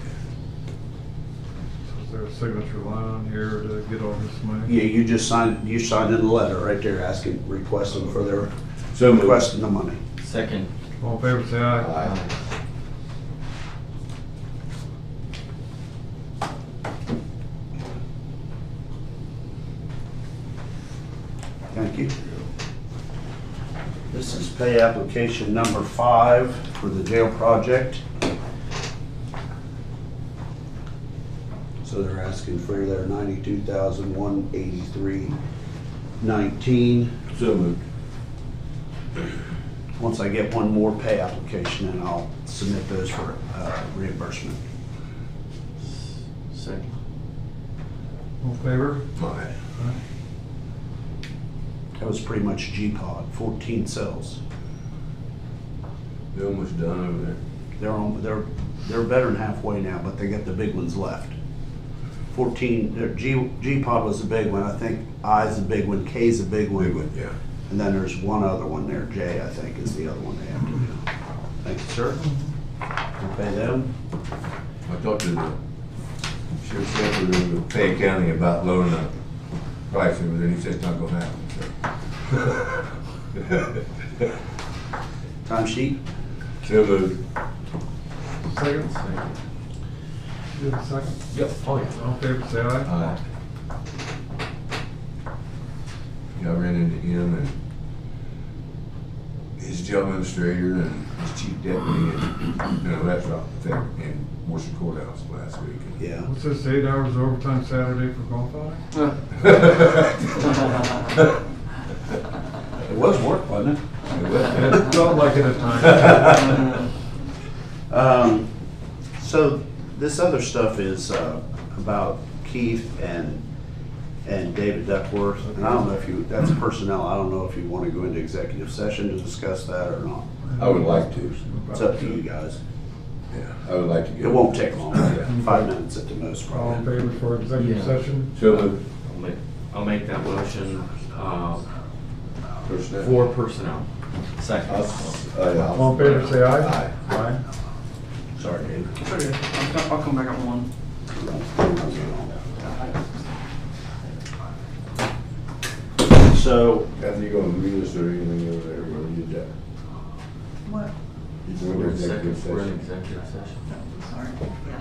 Is there a signature line on here to get all this money? Yeah, you signed in the letter right there requesting for their, So moved. requesting the money. Second. All in favor, say aye. Aye. Thank you. This is pay application number 5 for the jail project. So they're asking for their $92,183.19. So moved. Once I get one more pay application, then I'll submit those for reimbursement. Second. All in favor? Aye. That was pretty much G-Pod, 14 cells. They're almost done over there. They're better than halfway now, but they got the big ones left. 14, G-Pod was the big one. I think I's the big one, K's the big one. Big one, yeah. And then there's one other one there, J, I think, is the other one they have to do. Thank you, sir. We'll pay them. I talked to the sheriff's deputy in the Fayette County about lowering the price, and then he said it's not gonna happen, so. Time sheet? So moved. Second? You have a second? Yep. Oh, yeah. All in favor, say aye. Aye. Yeah, I ran into him and his jail administrator and his chief deputy and, you know, that sort of thing in Worcester Courthouse last week. Yeah. What's this, 8 hours of overtime Saturday for golf outing? It was work, wasn't it? It felt like it at times. So this other stuff is about Keith and David Duckworth. And I don't know if you, that's personnel, I don't know if you want to go into executive session to discuss that or not. I would like to. It's up to you guys. Yeah, I would like to It go. won't take long, 5 minutes at the most, All in probably. favor for executive Yeah. session? So moved. I'll make that motion, Personnel. for personnel. Second. All in favor, say aye. Aye. Aye. Sorry, Dave. It's okay. I'll come back on one. So, After you go to the minister or anything over there, we'll use that. What? You go to executive We're in session. executive session. Sorry. Yeah.